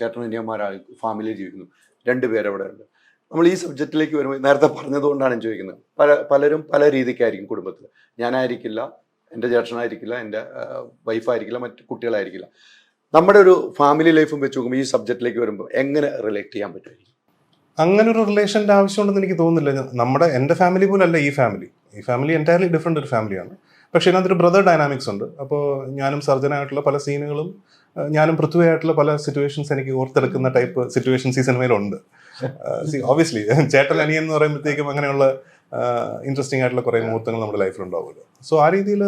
ചേട്ടനും അനിയന്മാരാണ്, ഫാമിലി ജീവിക്കുന്നു, 2 പേരവിടെ ഉണ്ട്. നമ്മൾ ഈ സബ്ജക്റ്റിലേക്ക് വരുമ്പോൾ നേരത്തെ പറഞ്ഞതുകൊണ്ടാണ് ഞാൻ ചോദിക്കുന്നത്. പലരും പല രീതിക്കായിരിക്കും കുടുംബത്തിൽ. ഞാനായിരിക്കില്ല, എൻ്റെ ചേട്ടനായിരിക്കില്ല, എൻ്റെ വൈഫായിരിക്കില്ല, മറ്റ് കുട്ടികളായിരിക്കില്ല. നമ്മുടെ ഒരു ഫാമിലി ലൈഫും വെച്ച് നോക്കുമ്പോൾ ഈ സബ്ജക്റ്റിലേക്ക് വരുമ്പോൾ എങ്ങനെ റിലേറ്റ് ചെയ്യാൻ പറ്റുമായിരിക്കും? അങ്ങനെ ഒരു റിലേഷൻ്റെ ആവശ്യമുണ്ടെന്ന് എനിക്ക് തോന്നുന്നില്ല. എൻ്റെ ഫാമിലി പോലല്ല ഈ ഫാമിലി എൻറ്റയർലി ഡിഫറെൻ്റ് ഒരു ഫാമിലിയാണ്. പക്ഷേ ഇതിനകത്തൊരു ബ്രദർ ഡൈനാമിക്സ് ഉണ്ട്. അപ്പോൾ ഞാനും സർജനായിട്ടുള്ള പല സീനുകളും ഞാനും പൃഥ്വിയായിട്ടുള്ള പല സിറ്റുവേഷൻസ് എനിക്ക് ഓർത്തെടുക്കുന്ന ടൈപ്പ് സിറ്റുവേഷൻസ് ഈ സിനിമയിലുണ്ട്. ഒബ്വിയസ്ലി ചേട്ടൻ അനിയൻ എന്ന് പറയുമ്പോഴത്തേക്കും അങ്ങനെയുള്ള ഇൻട്രസ്റ്റിംഗ് ആയിട്ടുള്ള കുറേ മുഹൂർത്തങ്ങൾ നമ്മുടെ ലൈഫിലുണ്ടാവുമല്ലോ. സോ ആ രീതിയിൽ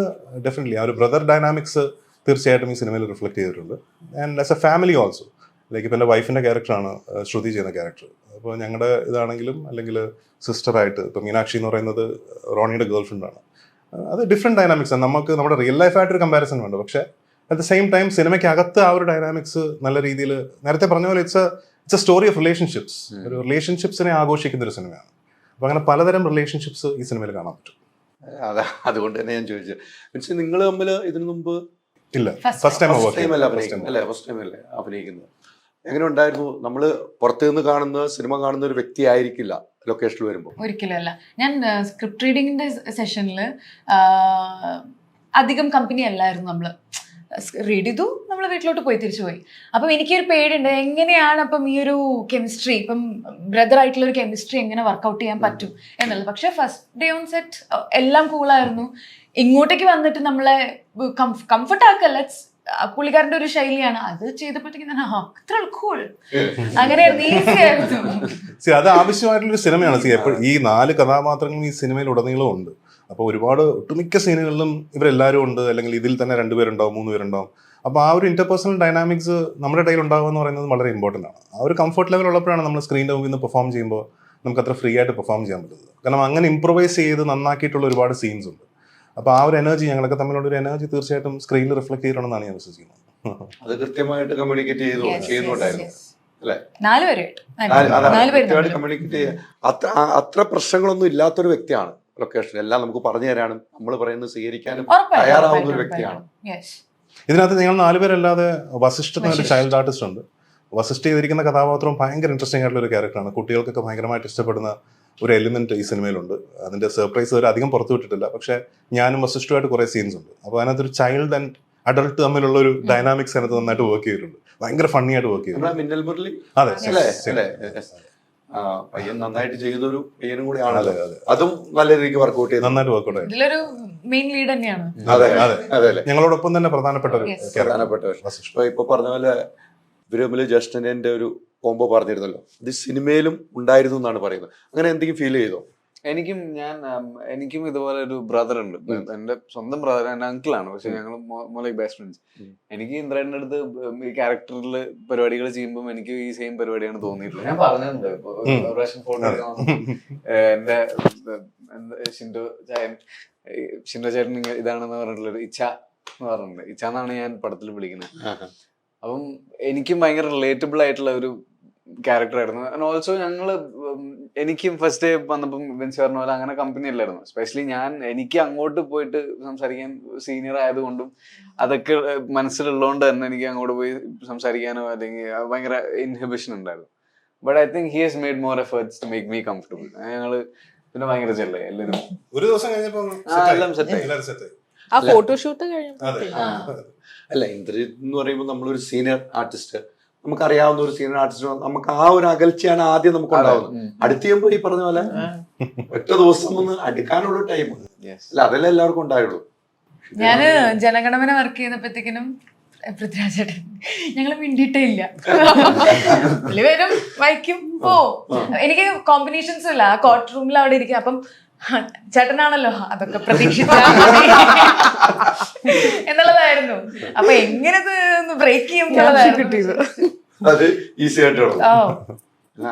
ഡെഫിനറ്റ്ലി ആ ഒരു ബ്രദർ ഡൈനാമിക്സ് തീർച്ചയായിട്ടും ഈ സിനിമയിൽ റിഫ്ലക്ട് ചെയ്തിട്ടുണ്ട്. And as A family also, like ഇപ്പോൾ എൻ്റെ വൈഫിൻ്റെ ക്യാരക്ടറാണ് ശ്രുതി ചെയ്യുന്ന ക്യാരക്ടർ. അപ്പോൾ ഞങ്ങളുടെ ഇതാണെങ്കിലും അല്ലെങ്കിൽ സിസ്റ്ററായിട്ട് ഇപ്പോൾ മീനാക്ഷി എന്ന് പറയുന്നത് റോണിയുടെ ഗേൾ ഫ്രണ്ടാണ്. അത് ഡിഫറെൻറ്റ് ഡൈനാമിക്സ് ആണ്. നമുക്ക് നമ്മുടെ റിയൽ ലൈഫായിട്ടൊരു കമ്പാരിസൺ വേണ്ട. പക്ഷേ അറ്റ് ദ സെയിം ടൈം സിനിമയ്ക്കകത്ത് ആ ഒരു ഡൈനാമിക്സ് നല്ല രീതിയിൽ നേരത്തെ പറഞ്ഞ പോലെ it's A story of relationships. ഒരു റിലേഷൻഷിപ്സിനെ ആഘോഷിക്കുന്ന ഒരു സിനിമയാണ്. അപ്പോൾ അങ്ങനെ പലതരം റിലേഷൻഷിപ്സ് ഈ സിനിമയിൽ കാണാൻ പറ്റും. അതുകൊണ്ട് തന്നെ ഞാൻ ചോദിച്ചത്, മീൻസ് നിങ്ങൾ തമ്മിൽ ഇതിനു മുമ്പ് ഇല്ല, ഫസ്റ്റ് ടൈം അല്ലേ അഭിനയിക്കുന്നത്? എങ്ങനെ ഉണ്ടായിരുന്നു? നമ്മൾ പുറത്തു നിന്ന് കാണുന്ന സിനിമ കാണുന്ന ഒരു വ്യക്തി ആയിരിക്കില്ല ലൊക്കേഷനിൽ വരുമ്പോൾ. ഒരിക്കലും അല്ല. ഞാൻ സ്ക്രിപ്റ്റ് റീഡിങ്ങിന്റെ സെഷനിൽ അധികം കമ്പനി അല്ലായിരുന്നു. നമ്മൾ റീഡ് ചെയ്തു, നമ്മൾ വീട്ടിലോട്ട് പോയി തിരിച്ചു പോയി. അപ്പം എനിക്കൊരു പേടിയുണ്ട്, എങ്ങനെയാണ് അപ്പം ഈ ഒരു കെമിസ്ട്രി, ഇപ്പം ബ്രദർ ആയിട്ടുള്ള ഒരു കെമിസ്ട്രി എങ്ങനെ വർക്കൗട്ട് ചെയ്യാൻ പറ്റും എന്നുള്ളത്. പക്ഷെ ഫസ്റ്റ് ഡേ ഓൺ സെറ്റ് എല്ലാം കൂളായിരുന്നു. ഇങ്ങോട്ടേക്ക് വന്നിട്ട് നമ്മളെ കംഫർട്ട് ആക്കുക, ലെറ്റ്സ് പുള്ളിക്കാരന്റെ ഒരു ശൈലിയാണ്. അത് ചെയ്തപ്പോഴത്തേക്കും തന്നെ അത്ര കൂൾ, അങ്ങനെയായിരുന്നു, ഈസി ആയിരുന്നു. അത് ആവശ്യമായിട്ടുള്ളൊരു സിനിമയാണ്. എപ്പോഴും ഈ 4 കഥാപാത്രങ്ങളും ഈ സിനിമയിൽ ഉടനീളം ഉണ്ട്. അപ്പോൾ ഒരുപാട് ഒട്ടുമിക്ക സീനുകളിലും ഇവരെല്ലാവരും ഉണ്ട്, അല്ലെങ്കിൽ ഇതിൽ തന്നെ 2 പേരുണ്ടാവും 3 പേരുണ്ടാവും. അപ്പോൾ ആ ഒരു ഇന്റർപേഴ്സണൽ ഡൈനാമിക്സ് നമ്മുടെ ഇടയിൽ ഉണ്ടാവുക എന്ന് പറയുന്നത് വളരെ ഇമ്പോർട്ടൻ്റ് ആണ്. ആ ഒരു കംഫർട്ട് ലെവൽ ഉള്ളപ്പോഴാണ് നമ്മൾ സ്ക്രീനിൻ്റെ മുമ്പിൽ നിന്ന് പെർഫോം ചെയ്യുമ്പോൾ നമുക്ക് അത്ര ഫ്രീ ആയിട്ട് പെർഫോം ചെയ്യാൻ പറ്റുന്നത്. കാരണം അങ്ങനെ ഇംപ്രൊവൈസ് ചെയ്ത് നന്നാക്കിയിട്ടുള്ള ഒരുപാട് സീൻസ് ഉണ്ട്. അപ്പോൾ ആ ഒരു എനർജി, ഞങ്ങളൊക്കെ തമ്മിലുള്ള ഒരു എനർജി തീർച്ചയായിട്ടും സ്ക്രീനിൽ റിഫ്ലക്ട് ചെയ്യണമെന്നാണ് ഞാൻ വിശ്വസിക്കുന്നത്. അത് കൃത്യമായിട്ട് കമ്മ്യൂണിക്കേറ്റ് ചെയ്യുന്നുണ്ടായിരുന്നു അല്ലെ? 4 പേര് കമ്മ്യൂണിക്കേറ്റ് ചെയ്യുക. അത്ര പ്രശ്നങ്ങളൊന്നും ഇല്ലാത്തൊരു വ്യക്തിയാണ് ലൊക്കേഷൻ. എല്ലാം നമുക്ക് പറഞ്ഞു തരാനും നമ്മൾ പറയുന്നത് സ്വീകരിക്കാനും തയ്യാറാവുന്ന ഒരു വ്യക്തിയാണ്. ഇതിനകത്ത് നിങ്ങൾ 4 പേരല്ലാതെ വസിഷ്ഠ എന്നൊരു ചൈൽഡ് ആർട്ടിസ്റ്റ് ഉണ്ട്. വസിഷ്ഠ ചെയ്തിരിക്കുന്ന കഥാപാത്രം ഭയങ്കര ഇൻട്രസ്റ്റിംഗ് ആയിട്ടുള്ള ഒരു ക്യാരക്ടറാണ്. കുട്ടികൾക്കൊക്കെ ഭയങ്കരമായിട്ട് ഇഷ്ടപ്പെടുന്ന ഒരു എലിമെന്റ് ഈ സിനിമയിലുണ്ട്. അതിന്റെ സർപ്രൈസ് അവർ അധികം പുറത്തു വിട്ടിട്ടില്ല. പക്ഷെ ഞാനും വസിഷ്ഠുമായിട്ട് കുറെ സീൻസ് ഉണ്ട്. അപ്പോൾ അതിനകത്തൊരു ചൈൽഡ് ആൻഡ് അഡൾട്ട് തമ്മിലുള്ള ഒരു ഡൈനാമിക്സ് അതിനകത്ത് നന്നായിട്ട് വർക്ക് ചെയ്തിട്ടുണ്ട്. ഭയങ്കര ഫണ്ണി ആയിട്ട് വർക്ക് ചെയ്തിട്ടുണ്ട്. മിന്നൽ മുരളി അതെ, പയ്യൻ നന്നായിട്ട് ചെയ്തൊരു പയ്യനും കൂടെയാണ്. അതും നല്ല രീതിക്ക് വർക്ക്ഔട്ട് ചെയ്ത് നന്നായിട്ട് വർക്ക്ഔട്ട് ആയി. ഇതിലൊരു മെയിൻ ലീഡ് തന്നെയാണ്. അതെ അതെ അല്ലേ, ഞങ്ങളോടൊപ്പം തന്നെ പ്രധാനപ്പെട്ട ഒരു ഇപ്പൊ പറഞ്ഞ പോലെ ഇവര് ജസ്റ്റിന്റെ ഒരു കോംബോ പറഞ്ഞിരുന്നല്ലോ, ഇത് സിനിമയിലും ഉണ്ടായിരുന്നു എന്നാണ് പറയുന്നത്. അങ്ങനെ എന്തെങ്കിലും ഫീൽ ചെയ്തോ? എനിക്കും ഇതുപോലെ ഒരു ബ്രദർ ഉണ്ട്. എന്റെ സ്വന്തം ബ്രദർ, എന്റെ അങ്കിളാണ്. പക്ഷെ ഞങ്ങൾ ലൈക്ക് ബെസ്റ്റ് ഫ്രണ്ട്സ്. എനിക്ക് ഇന്ദ്രന്റെ അടുത്ത് ഈ ക്യാരക്ടറിൽ പരിപാടികൾ ചെയ്യുമ്പോൾ എനിക്ക് ഈ സെയിം പരിപാടിയാണ് തോന്നിയിട്ടുള്ളത്. ഞാൻ പറഞ്ഞിട്ടുണ്ട് എന്റെ ഷിൻഡോ ചേട്ടൻ ഇതാണെന്ന് പറഞ്ഞിട്ടുള്ളൊരു ഇച്ഛ എന്ന് പറഞ്ഞിട്ടുണ്ട്. ഇച്ഛ എന്നാണ് ഞാൻ പടത്തിൽ വിളിക്കുന്നത്. അപ്പം എനിക്കും ഭയങ്കര റിലേറ്റബിൾ ആയിട്ടുള്ള ഒരു ക്യാരക്ടർ ആയിരുന്നു. ആൻഡ് ഓൾസോ എനിക്കും ഫസ്റ്റ് ഡേ വന്നപ്പം വെൻസ് പറഞ്ഞ പോലെ അങ്ങനെ കമ്പനി അല്ലായിരുന്നു. സ്പെഷ്യലി എനിക്ക് അങ്ങോട്ട് പോയിട്ട് സംസാരിക്കാൻ സീനിയർ ആയതുകൊണ്ടും അതൊക്കെ മനസ്സിലുള്ളതുകൊണ്ട് തന്നെ എനിക്ക് അങ്ങോട്ട് പോയി സംസാരിക്കാനോ അല്ലെങ്കിൽ ഭയങ്കര ഇൻഹിബിഷൻ ഉണ്ടായിരുന്നു. But I think he has made more efforts to make me comfortable. ഞങ്ങള് പിന്നെ ഭയങ്കര ചെല്ലായി എല്ലാവരും. ഒരു ദിവസം കഴിഞ്ഞപ്പോ എല്ലാം സെറ്റായി. ആ ഫോട്ടോഷൂട്ട് കഴിഞ്ഞ അല്ല, ഇന്ദ്രജിത്ത് എന്ന് പറയുമ്പോൾ നമ്മളൊരു സീനിയർ ആർട്ടിസ്റ്റ്, നമുക്കറിയാവുന്ന ഒരു സീനിയർ ആർട്ടിസ്റ്റ്, നമുക്ക് ആ ഒരു അകൽച്ചയാണ് ആദ്യം നമുക്ക് ഉണ്ടാവുന്നത്. അടുത്ത് ചെയ്യുമ്പോൾ ഈ പറഞ്ഞ പോലെ ഒറ്റ ദിവസം ഒന്ന് അടുക്കാനുള്ള ടൈം അല്ല, അതെല്ലാം എല്ലാവർക്കും ഉണ്ടായുള്ളൂ. ഞാന് ജനഗണമന വർക്ക് ചെയ്തപ്പോഴത്തേക്കിനും പൃഥ്വിരാജ് ചേട്ടൻ ഞങ്ങള് മിണ്ടിയിട്ടേ ഇല്ല. പുള്ളി വരും, വായിക്കും, എനിക്ക് കോമ്പിനേഷൻസും ഇല്ല. ആ കോർട്ട് റൂമിൽ അവിടെ ഇരിക്കും. അപ്പം ചേട്ടനാണല്ലോ, അതൊക്കെ പ്രതീക്ഷിച്ചാ എന്നുള്ളതായിരുന്നു. അപ്പൊ എങ്ങനെ ബ്രേക്ക് ചെയ്യും അത് ഈസി ആയിട്ടുള്ളൂ.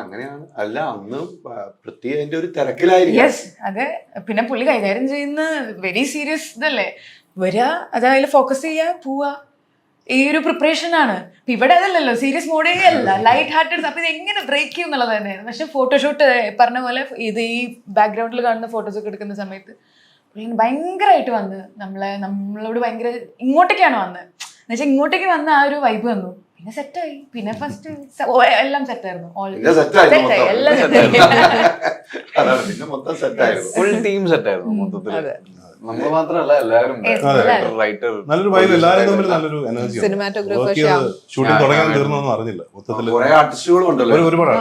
അങ്ങനെയാണ്. അല്ല, അന്ന് പ്രത്യേക അതിന്റെ ഒരു തിരക്കിലായിരിക്കും. യെസ്, അതെ. പിന്നെ പുള്ളി കൈകാര്യം ചെയ്യുന്ന വെരി സീരിയസ് ഇതല്ലേ, വരിക, അതായത് ഫോക്കസ് ചെയ്യാ, പോവാ, ഈ ഒരു പ്രിപ്പറേഷൻ ആണ്. ഇവിടെ അതല്ലല്ലോ, സീരിയസ് മോഡേ അല്ല, ലൈറ്റ് ഹാർട്ടഡ്. അപ്പൊ ഇത് എങ്ങനെ ബ്രേക്ക് ചെയ്യും എന്നുള്ളത് തന്നെയായിരുന്നു. പക്ഷെ ഫോട്ടോഷൂട്ട് പറഞ്ഞ പോലെ ഇത് ഈ ബാക്ക്ഗ്രൗണ്ടിൽ കാണുന്ന ഫോട്ടോസ് ഒക്കെ എടുക്കുന്ന സമയത്ത് ഭയങ്കരമായിട്ട് വന്ന് നമ്മളോട് ഭയങ്കര ഇങ്ങോട്ടേക്കാണ് വന്നത്. എന്നുവെച്ചാൽ ഇങ്ങോട്ടേക്ക് വന്ന ആ ഒരു വൈബ് വന്നു. പിന്നെ സെറ്റായി. പിന്നെ ഫസ്റ്റ് എല്ലാം സെറ്റായിരുന്നു. എല്ലാം ഫുൾ ടീം സെറ്റായിരുന്നു മൊത്തത്തിൽ. നമ്മൾ മാത്രമല്ല, എല്ലാവരും നല്ലൊരു വൈബ്, എല്ലാവരും തമ്മിൽ നല്ലൊരു എനർജി. ഷൂട്ടിംഗ് തുടങ്ങാൻ തീർന്നൊന്നും അറിഞ്ഞില്ല. മൊത്തത്തിൽ ഒരുപാട്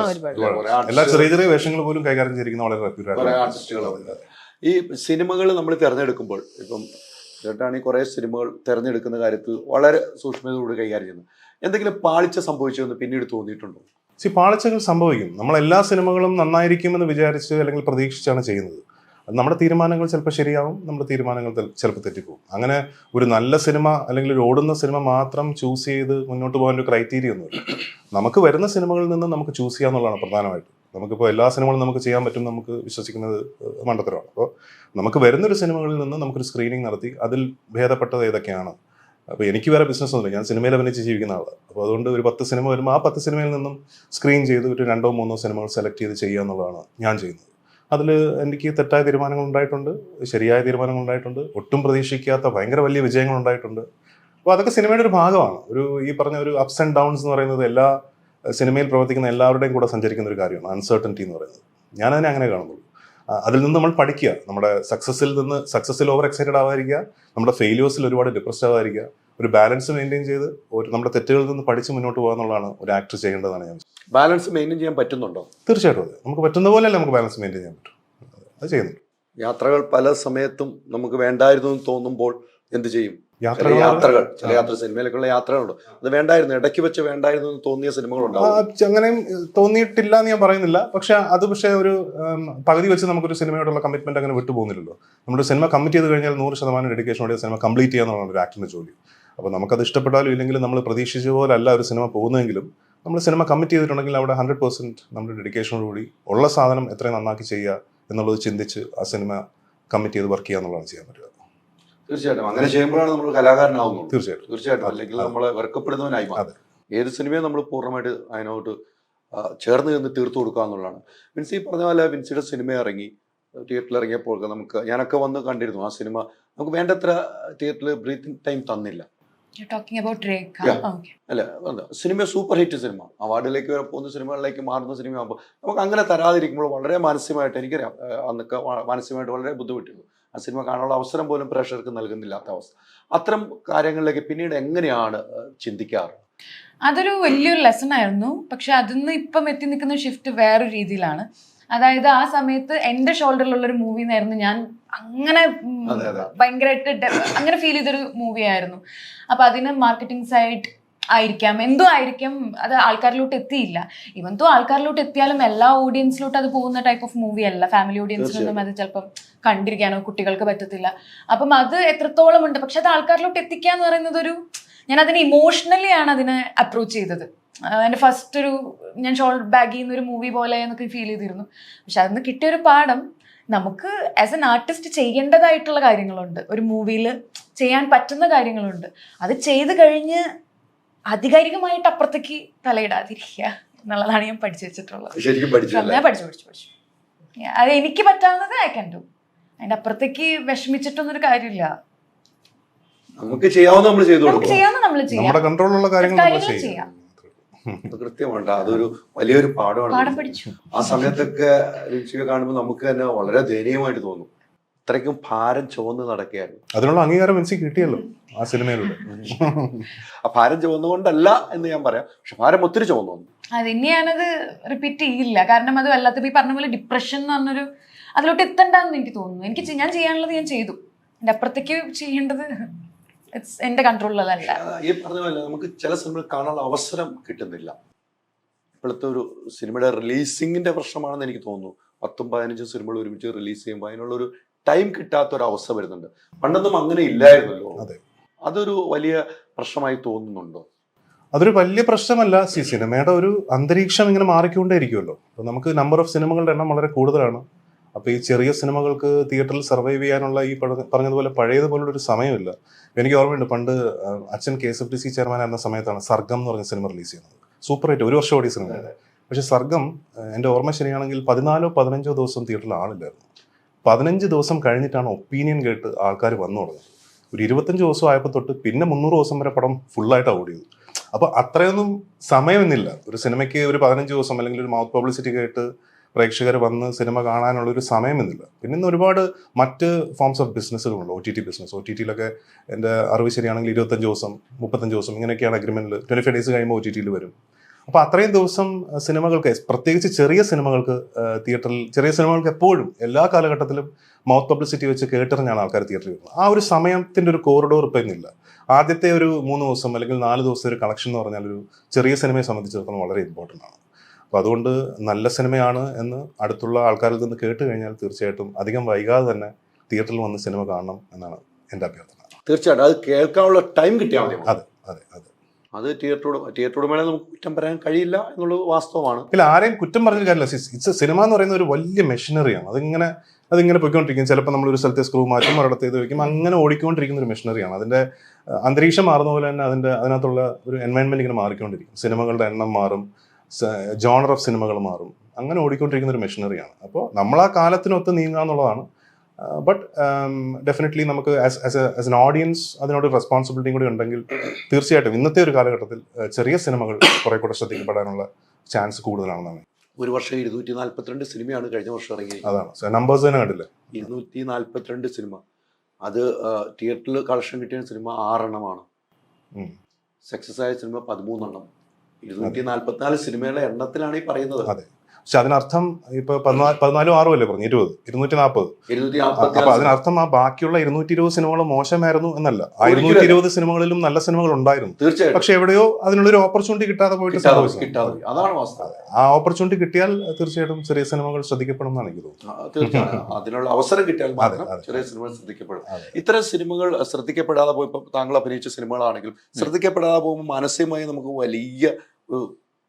എല്ലാ ചെറിയ ചെറിയ വേഷങ്ങൾ പോലും കൈകാര്യം ചെയ്തിരിക്കുന്ന വളരെ റെപ്യൂട്ടഡ്. ഈ സിനിമകൾ നമ്മൾ തിരഞ്ഞെടുക്കുമ്പോൾ, ഇപ്പം ചേട്ടാണെങ്കിൽ കുറെ സിനിമകൾ തിരഞ്ഞെടുക്കുന്ന കാര്യത്തിൽ വളരെ സൂക്ഷ്മതയോട് കൈകാര്യം ചെയ്യുന്നു. എന്തെങ്കിലും പാളിച്ച സംഭവിച്ചതെന്ന് പിന്നീട് തോന്നിയിട്ടുണ്ടോ? പാളിച്ചകൾ സംഭവിക്കും. നമ്മൾ എല്ലാ സിനിമകളും നന്നായിരിക്കുമെന്ന് വിചാരിച്ച് അല്ലെങ്കിൽ പ്രതീക്ഷിച്ചാണ് ചെയ്യുന്നത്. നമ്മുടെ തീരുമാനങ്ങൾ ചിലപ്പോൾ ശരിയാവും, നമ്മുടെ തീരുമാനങ്ങൾ ചിലപ്പോൾ തെറ്റിപ്പോകും. അങ്ങനെ ഒരു നല്ല സിനിമ അല്ലെങ്കിൽ ഒരു ഓടുന്ന സിനിമ മാത്രം ചൂസ് ചെയ്ത് മുന്നോട്ട് പോകാൻ ഒരു ക്രൈറ്റീരിയ ഒന്നുമില്ല. നമുക്ക് വരുന്ന സിനിമകളിൽ നിന്ന് നമുക്ക് ചൂസ് ചെയ്യാന്നുള്ളതാണ് പ്രധാനമായിട്ട്. നമുക്കിപ്പോൾ എല്ലാ സിനിമകളും നമുക്ക് ചെയ്യാൻ പറ്റും നമുക്ക് വിശ്വസിക്കുന്നത് മണ്ടത്തരമാണ്. അപ്പോൾ നമുക്ക് വരുന്നൊരു സിനിമകളിൽ നിന്ന് നമുക്കൊരു സ്ക്രീനിങ് നടത്തി അതിൽ ഭേദപ്പെട്ടത് ഏതൊക്കെയാണ്. അപ്പോൾ എനിക്ക് വേറെ ബിസിനസ് ഒന്നുമില്ല, ഞാൻ സിനിമയിൽ അഭിനയിച്ച് ജീവിക്കുന്ന ആളാണ്. അപ്പോൾ അതുകൊണ്ട് ഒരു 10 സിനിമ വരുമ്പോൾ ആ 10 സിനിമയിൽ നിന്നും സ്ക്രീൻ ചെയ്ത് ഒരു 2-3 സിനിമകൾ സെലക്ട് ചെയ്ത് ചെയ്യുക എന്നുള്ളതാണ് ഞാൻ ചെയ്യുന്നത്. അതിൽ എനിക്ക് തെറ്റായ തീരുമാനങ്ങൾ ഉണ്ടായിട്ടുണ്ട്, ശരിയായ തീരുമാനങ്ങൾ ഉണ്ടായിട്ടുണ്ട്, ഒട്ടും പ്രതീക്ഷിക്കാത്ത ഭയങ്കര വലിയ വിജയങ്ങൾ ഉണ്ടായിട്ടുണ്ട്. അപ്പോൾ അതൊക്കെ സിനിമയുടെ ഒരു ഭാഗമാണ്. ഈ പറഞ്ഞ ഒരു അപ്സ് ആൻഡ് ഡൗൺസ് എന്ന് പറയുന്നത് എല്ലാ സിനിമയിൽ പ്രവർത്തിക്കുന്ന എല്ലാവരുടെയും കൂടെ സഞ്ചരിക്കുന്ന ഒരു കാര്യമാണ് അൺസർട്ടനിറ്റി എന്ന് പറയുന്നത്. ഞാനതിനെ അങ്ങനെ കാണുന്നുള്ളൂ. അതിൽ നിന്ന് നമ്മൾ പഠിക്കുക, നമ്മുടെ സക്സസ്സിൽ ഓവർ എക്സൈറ്റഡ് ആവാതിരിക്കുക, നമ്മുടെ ഫെയിലിയേഴ്സിൽ ഒരുപാട് ഡിപ്രസ്ഡ് ആവാതിരിക്കുക, ഒരു ബാലൻസ് മെയിൻറ്റെയിൻ ചെയ്ത് നമ്മുടെ തെറ്റുകളിൽ നിന്ന് പഠിച്ച് മുന്നോട്ട് പോകുക എന്നുള്ളതാണ് ഒരു ആക്ടർ ചെയ്യേണ്ടതാണ്. ഞാൻ ബാലൻസ് മെയിൻറ്റെയിൻ ചെയ്യാൻ പറ്റുന്നുണ്ടോ? തീർച്ചയായിട്ടും അതെ, നമുക്ക് പറ്റുന്ന പോലെയല്ലേ നമുക്ക് ബാലൻസ് മെയിൻറ്റെയിൻ ചെയ്യാൻ പറ്റും. അത് ചെയ്യുന്നുണ്ട്. യാത്രകൾ പല സമയത്തും നമുക്ക് വേണ്ടായിരുന്നു എന്ന് തോന്നുമ്പോൾ എന്ത് ചെയ്യും? ചില യാത്ര സിനിമയിലേക്കുള്ള യാത്രകളുണ്ട്, അത് വേണ്ടായിരുന്നു, ഇടയ്ക്ക് വെച്ച് വേണ്ടായിരുന്നു എന്ന് തോന്നിയ സിനിമകളുണ്ടാവും. അങ്ങനെയും തോന്നിയിട്ടില്ല എന്ന് ഞാൻ പറയുന്നില്ല. പക്ഷെ ഒരു പകുതി വെച്ച് നമുക്കൊരു സിനിമയോടുള്ള കമ്മിറ്റ്മെന്റ് അങ്ങനെ വിട്ടുപോകുന്നില്ലല്ലോ. നമ്മുടെ സിനിമ കമ്മിറ്റ് ചെയ്ത് കഴിഞ്ഞാൽ 100% ഡെഡിക്കേഷനോടെ സിനിമ കംപ്ലീറ്റ് ചെയ്യാന്നുള്ളതാണ് ഒരു ആക്ടറിന്റെ ജോലി. അപ്പോൾ നമുക്കത് ഇഷ്ടപ്പെട്ടാലും ഇല്ലെങ്കിലും നമ്മൾ പ്രതീക്ഷിച്ച പോലെ അല്ല ഒരു സിനിമ പോകുന്നതെങ്കിലും നമ്മൾ സിനിമ കമ്മിറ്റ് ചെയ്തിട്ടുണ്ടെങ്കിൽ അവിടെ 100% നമ്മുടെ ഡെഡിക്കേഷനോടുകൂടി ഉള്ള സാധനം എത്രയും നന്നാക്കി ചെയ്യുക എന്നുള്ളത് ചിന്തിച്ച് ആ സിനിമ കമ്മിറ്റ് ചെയ്ത് വർക്ക് ചെയ്യുക എന്നുള്ളതാണ് ചെയ്യാൻ പറ്റുക. തീർച്ചയായിട്ടും അങ്ങനെ ചെയ്യുമ്പോഴാണ് നമ്മൾ കലാകാരനാവുന്നത്. തീർച്ചയായിട്ടും അല്ലെങ്കിൽ നമ്മളെ വെറുക്കപ്പെടുന്നവനായി മാറും. ഏത് സിനിമയും നമ്മൾ പൂർണ്ണമായിട്ട് അതിനോട്ട് ചേർന്ന് നിന്ന് തീർത്തു കൊടുക്കുക എന്നുള്ളതാണ്. വിൻസി പറഞ്ഞ പോലെ വിൻസിയുടെ സിനിമ ഇറങ്ങി, തിയേറ്ററിൽ ഇറങ്ങിയപ്പോൾ ഞാനൊക്കെ വന്ന് കണ്ടിരുന്നു ആ സിനിമ. നമുക്ക് വേണ്ടത്ര തിയേറ്ററിൽ ബ്രീത്തിങ് ടൈം തന്നില്ല. അല്ല, സിനിമ സൂപ്പർ ഹിറ്റ് സിനിമ, അവാർഡിലേക്ക് വരെ പോകുന്ന സിനിമകളിലേക്ക് മാറുന്ന സിനിമയാകുമ്പോൾ നമുക്ക് അങ്ങനെ തരാതിരിക്കുമ്പോൾ വളരെ മാനസികമായിട്ട് എനിക്കറിയാം, അന്നൊക്കെ മാനസികമായിട്ട് വളരെ ബുദ്ധിമുട്ടിരുന്നു. ആ സിനിമ കാണാനുള്ള അവസരം പോലും പ്രേക്ഷകർക്ക് നൽകുന്നില്ലാത്ത അവസ്ഥ. അത്തരം കാര്യങ്ങളിലേക്ക് പിന്നീട് എങ്ങനെയാണ് ചിന്തിക്കാറ്? അതൊരു വലിയൊരു ലെസൺ ആയിരുന്നു. പക്ഷെ അതിന്ന് ഇപ്പം എത്തി നിൽക്കുന്ന ഷിഫ്റ്റ് വേറൊരു രീതിയിലാണ്. അതായത് ആ സമയത്ത് എൻ്റെ ഷോൾഡറിലുള്ള ഒരു മൂവി എന്നായിരുന്നു ഞാൻ അങ്ങനെ ഭയങ്കരമായിട്ട് അങ്ങനെ ഫീൽ ചെയ്തൊരു മൂവി ആയിരുന്നു. അപ്പൊ അതിന് മാർക്കറ്റിംഗ് സൈഡ് ആയിരിക്കാം, എന്തോ ആയിരിക്കാം, അത് ആൾക്കാരിലോട്ട് എത്തിയില്ല. ഇവൻ തോ ആൾക്കാരിലോട്ട് എത്തിയാലും എല്ലാ ഓഡിയൻസിലോട്ട് അത് പോകുന്ന ടൈപ്പ് ഓഫ് മൂവി അല്ല. ഫാമിലി ഓഡിയൻസിനൊന്നും അത് ചിലപ്പം കണ്ടിരിക്കാനോ കുട്ടികൾക്ക് പറ്റത്തില്ല. അപ്പം അത് എത്രത്തോളം ഉണ്ട്. പക്ഷെ അത് ആൾക്കാരിലോട്ട് എത്തിക്കുക എന്ന് പറയുന്നത് ഞാൻ അതിനെ ഇമോഷണലി ആണ് അതിനെ അപ്രോച്ച് ചെയ്തത്. എൻ്റെ ഫസ്റ്റ് ഞാൻ ഷോൾഡർ ബാഗിൽ നിന്നൊരു മൂവി പോലെ എന്നൊക്കെ ഫീൽ ചെയ്തിരുന്നു. പക്ഷെ അതിന് കിട്ടിയൊരു പാഠം, നമുക്ക് ആസ് എൻ ആർട്ടിസ്റ്റ് ചെയ്യേണ്ടതായിട്ടുള്ള കാര്യങ്ങളുണ്ട്, ഒരു മൂവിയിൽ ചെയ്യാൻ പറ്റുന്ന കാര്യങ്ങളുണ്ട്. അത് ചെയ്ത് കഴിഞ്ഞ് ആധികാരികമായിട്ട് അപ്പുറത്തേക്ക് തലയിടാതിരിക്കുക എന്നുള്ളതാണ് ഞാൻ പഠിച്ചു വെച്ചിട്ടുള്ളത്. ഞാൻ പഠിച്ചു. അത് എനിക്ക് പറ്റാവുന്നത് ഐ ക്യാൻ ഡു. അതിൻ്റെ അപ്പുറത്തേക്ക് വിഷമിച്ചിട്ടൊന്നൊരു കാര്യമില്ല. നമുക്ക് ചെയ്യാവുന്ന നമ്മൾ ചെയ്തു, നമ്മൾ ചെയ്യാം, നമ്മുടെ കൺട്രോളിലുള്ള കാര്യങ്ങൾ ചെയ്യാം. കൃത്യമുണ്ട്. അതൊരു വലിയൊരു പാഠമാണ്. ആ സമയത്തൊക്കെ രുചിയെ കാണുമ്പോൾ നമുക്ക് തന്നെ വളരെ ദയനീയമായിട്ട് തോന്നും. അത്രയ്ക്കും ഭാരം ചുവന്ന് നടക്കുകയായിരുന്നു. അതിനുള്ള അംഗീകാരം എനിക്ക് കിട്ടിയല്ലോ ആ സിനിമയിലൂടെ. ആ ഭാരം ചുവന്നുകൊണ്ടല്ല എന്ന് ഞാൻ പറയാം, പക്ഷെ ഭാരം ഒത്തിരി ചുവന്നു വന്നു. അതിനി ഞാനത് റിപ്പീറ്റ് ചെയ്യില്ല. കാരണം അത് വല്ലാത്ത ഈ പറഞ്ഞ പോലെ ഡിപ്രഷൻ എന്ന് പറഞ്ഞൊരു അതിലോട്ട് എത്തണ്ടെന്ന് എനിക്ക് തോന്നുന്നു. ഞാൻ ചെയ്യാനുള്ളത് ഞാൻ ചെയ്തു. എൻ്റെ അപ്പുറത്തേക്ക് ചെയ്യേണ്ടത് എന്റെ കൺട്രോളിലല്ല. ഈ പറഞ്ഞ പോലെ നമുക്ക് ചില സിനിമകൾ കാണാനുള്ള അവസരം കിട്ടുന്നില്ല. ഇപ്പോഴത്തെ ഒരു സിനിമയുടെ റിലീസിങ്ങിന്റെ പ്രശ്നമാണെന്ന് എനിക്ക് തോന്നുന്നു. 10-15 സിനിമകൾ ഒരുമിച്ച് റിലീസ് ചെയ്യുമ്പോൾ അതിനുള്ളൊരു ടൈം കിട്ടാത്ത ഒരു അവസ്ഥ വരുന്നുണ്ട്. പണ്ടൊന്നും അങ്ങനെ ഇല്ലായിരുന്നല്ലോ. അതൊരു വലിയ പ്രശ്നമായി തോന്നുന്നുണ്ടോ? അതൊരു വലിയ പ്രശ്നമല്ല. സിനിമയുടെ ഒരു അന്തരീക്ഷം ഇങ്ങനെ മാറിക്കൊണ്ടേയിരിക്കുമല്ലോ. അപ്പോൾ നമുക്ക് നമ്പർ ഓഫ് സിനിമകളുടെ എണ്ണം വളരെ കൂടുതലാണ്. അപ്പോൾ ഈ ചെറിയ സിനിമകൾക്ക് തിയേറ്ററിൽ സർവൈവ് ചെയ്യാനുള്ള ഈ പറഞ്ഞതുപോലെ പഴയതുപോലുള്ള ഒരു സമയമില്ല. എനിക്ക് ഓർമ്മയുണ്ട്, പണ്ട് അച്ഛൻ KSFDC ചെയർമാൻ ആയിരുന്ന സമയത്താണ് സർഗം എന്ന് പറഞ്ഞ സിനിമ റിലീസ് ചെയ്യുന്നത്. സൂപ്പർ ഹിറ്റ്, 1 വർഷം ഓടിയ സിനിമയാണ്. പക്ഷെ സർഗം എൻ്റെ ഓർമ്മ ശരിയാണെങ്കിൽ 14-15 ദിവസം തിയേറ്ററിൽ ആളില്ലായിരുന്നു. 15 ദിവസം കഴിഞ്ഞിട്ടാണ് ഒപ്പീനിയൻ കേട്ട് ആൾക്കാർ വന്നു തുടങ്ങുന്നത്. ഒരു 25 ദിവസം ആയപ്പോൾ തൊട്ട് പിന്നെ 300 ദിവസം വരെ പടം ഫുള്ളായിട്ടാണ് ഓടിയത്. അപ്പോൾ അത്രയൊന്നും സമയമെന്നില്ല ഒരു സിനിമയ്ക്ക്. ഒരു 15 ദിവസം അല്ലെങ്കിൽ ഒരു മൗത്ത് പബ്ലിസിറ്റി കേട്ട് പ്രേക്ഷകർ വന്ന് സിനിമ കാണാനുള്ളൊരു സമയമെന്നില്ല. പിന്നെ ഇന്ന് ഒരുപാട് മറ്റ് ഫോംസ് ഓഫ് ബിസിനസ്സുകളുണ്ട്. OTT business. OTTയിലൊക്കെ എൻ്റെ അറിവ് ശരിയാണെങ്കിൽ 25 ദിവസം 35 ദിവസം ഇങ്ങനെയൊക്കെയാണ് അഗ്രിമെൻറ്റിൽ. 25 ഡേയ്സ് കഴിയുമ്പോൾ OTTയിൽ വരും. അപ്പോൾ അത്രയും ദിവസം സിനിമകൾക്ക്, പ്രത്യേകിച്ച് ചെറിയ സിനിമകൾക്ക് തിയേറ്ററിൽ, ചെറിയ സിനിമകൾക്ക് എപ്പോഴും എല്ലാ കാലഘട്ടത്തിലും മൗത്ത് പബ്ലിസിറ്റി വെച്ച് കേട്ടറിഞ്ഞാണ് ആൾക്കാർ തിയേറ്ററിൽ വരുന്നത്. ആ ഒരു സമയത്തിൻ്റെ ഒരു കോറിഡോർ ഇപ്പം ഇന്നില്ല. ആദ്യത്തെ ഒരു 3 ദിവസം അല്ലെങ്കിൽ 4 ദിവസം ഒരു കളക്ഷൻ എന്ന് പറഞ്ഞാൽ ഒരു ചെറിയ സിനിമയെ സംബന്ധിച്ചിടത്തോളം വളരെ ഇമ്പോർട്ടൻ്റ് ആണ്. അപ്പോൾ അതുകൊണ്ട് നല്ല സിനിമയാണ് എന്ന് അടുത്തുള്ള ആൾക്കാരിൽ നിന്ന് കേട്ട് കഴിഞ്ഞാൽ തീർച്ചയായിട്ടും അധികം വൈകാതെ തന്നെ തിയേറ്ററിൽ വന്ന് സിനിമ കാണണം എന്നാണ് എൻ്റെ അഭ്യർത്ഥന. തീർച്ചയായിട്ടും അത് കേൾക്കാനുള്ള ടൈം കിട്ടിയാൽ മതി. അതെ. അത് തിയേറ്ററോട് മേലെ നമുക്ക് കുറ്റം പറയാൻ കഴിയില്ല എന്നുള്ളത് വാസ്തവമാണ്. ഇല്ല, ആരെയും കുറ്റം പറഞ്ഞ കാര്യമില്ല. സിനിമ എന്ന് പറയുന്ന ഒരു വലിയ മെഷീനറിയാണ്. അതിങ്ങനെ പോയിക്കൊണ്ടിരിക്കും. ചിലപ്പോൾ നമ്മളൊരു സ്ഥലത്തെ സ്ക്രൂ മാറ്റും, ഒരിടത്ത് ഇത് വയ്ക്കും, അങ്ങനെ ഓടിക്കൊണ്ടിരിക്കുന്ന ഒരു മെഷീനറിയാണ്. അതിൻ്റെ അന്തരീക്ഷം മാറുന്ന പോലെ തന്നെ അതിനകത്തുള്ള ഒരു എൻവയൺമെൻറ്റ് ഇങ്ങനെ മാറിക്കൊണ്ടിരിക്കും. സിനിമകളുടെ എണ്ണം മാറും, ജോണർ ഓഫ് സിനിമകൾ മാറും, അങ്ങനെ ഓടിക്കൊണ്ടിരിക്കുന്ന ഒരു മെഷീനറിയാണ്. അപ്പോൾ നമ്മൾ ആ കാലത്തിനൊത്ത് നീങ്ങുക എന്നുള്ളതാണ്. ബട്ട് ഡെഫിനറ്റ്ലി നമുക്ക് ആസ് എൻ ഓഡിയൻസ് അതിനോട് റെസ്പോൺസിബിലിറ്റിയും കൂടി ഉണ്ടെങ്കിൽ തീർച്ചയായിട്ടും ഇന്നത്തെ ഒരു കാലഘട്ടത്തിൽ ചെറിയ സിനിമകൾ കുറെ കൂടെ ശ്രദ്ധിക്കപ്പെടാനുള്ള ചാൻസ് കൂടുതലാണെന്നാണ്. ഒരു വർഷം 242 സിനിമയാണ് കഴിഞ്ഞ വർഷം ഇറങ്ങിയത്. അതാണ് നമ്പേഴ്സ് തന്നെ കണ്ടില്ലേ, 242 സിനിമ. അത് തിയേറ്ററിൽ കളക്ഷൻ കിട്ടിയ സിനിമ 6 എണ്ണമാണ്. സക്സസ് ആയ സിനിമ 13 എണ്ണം. 244 സിനിമയുടെ എണ്ണത്തിലാണ് ഈ പറയുന്നത്. അതെ, പക്ഷെ അതിനർത്ഥം ഇപ്പൊ 14 6 അല്ലേ പറഞ്ഞു 240 അപ്പൊ അതിനർത്ഥം ആ ബാക്കിയുള്ള 220 സിനിമകൾ മോശമായിരുന്നു എന്നല്ല. ആ 220 സിനിമകളിലും നല്ല സിനിമകൾ ഉണ്ടായിരുന്നു. തീർച്ചയായിട്ടും പക്ഷെ എവിടെയോ അതിനുള്ളൊരു ഓപ്പർച്യൂണിറ്റി കിട്ടാതെ പോയിട്ട് സംഭവിച്ചു. കിട്ടാതെ അതാണ് വാസ്തവം. ആ ഓപ്പർച്യൂണിറ്റി കിട്ടിയാൽ തീർച്ചയായിട്ടും ചെറിയ സിനിമകൾ ശ്രദ്ധിക്കപ്പെടും എന്നാണ് എനിക്ക് തോന്നുന്നത്. തീർച്ചയായും അതിനുള്ള അവസരം കിട്ടിയാൽ മാത്രം അതെ. ചെറിയ സിനിമകൾ ശ്രദ്ധിക്കപ്പെടും. ഇത്തരം സിനിമകൾ ശ്രദ്ധിക്കപ്പെടാതെ പോയപ്പോൾ താങ്കൾ അഭിനയിച്ച സിനിമകളാണെങ്കിലും ശ്രദ്ധിക്കപ്പെടാതെ പോകുമ്പോൾ മാനസികമായി നമുക്ക് വലിയ ഒരു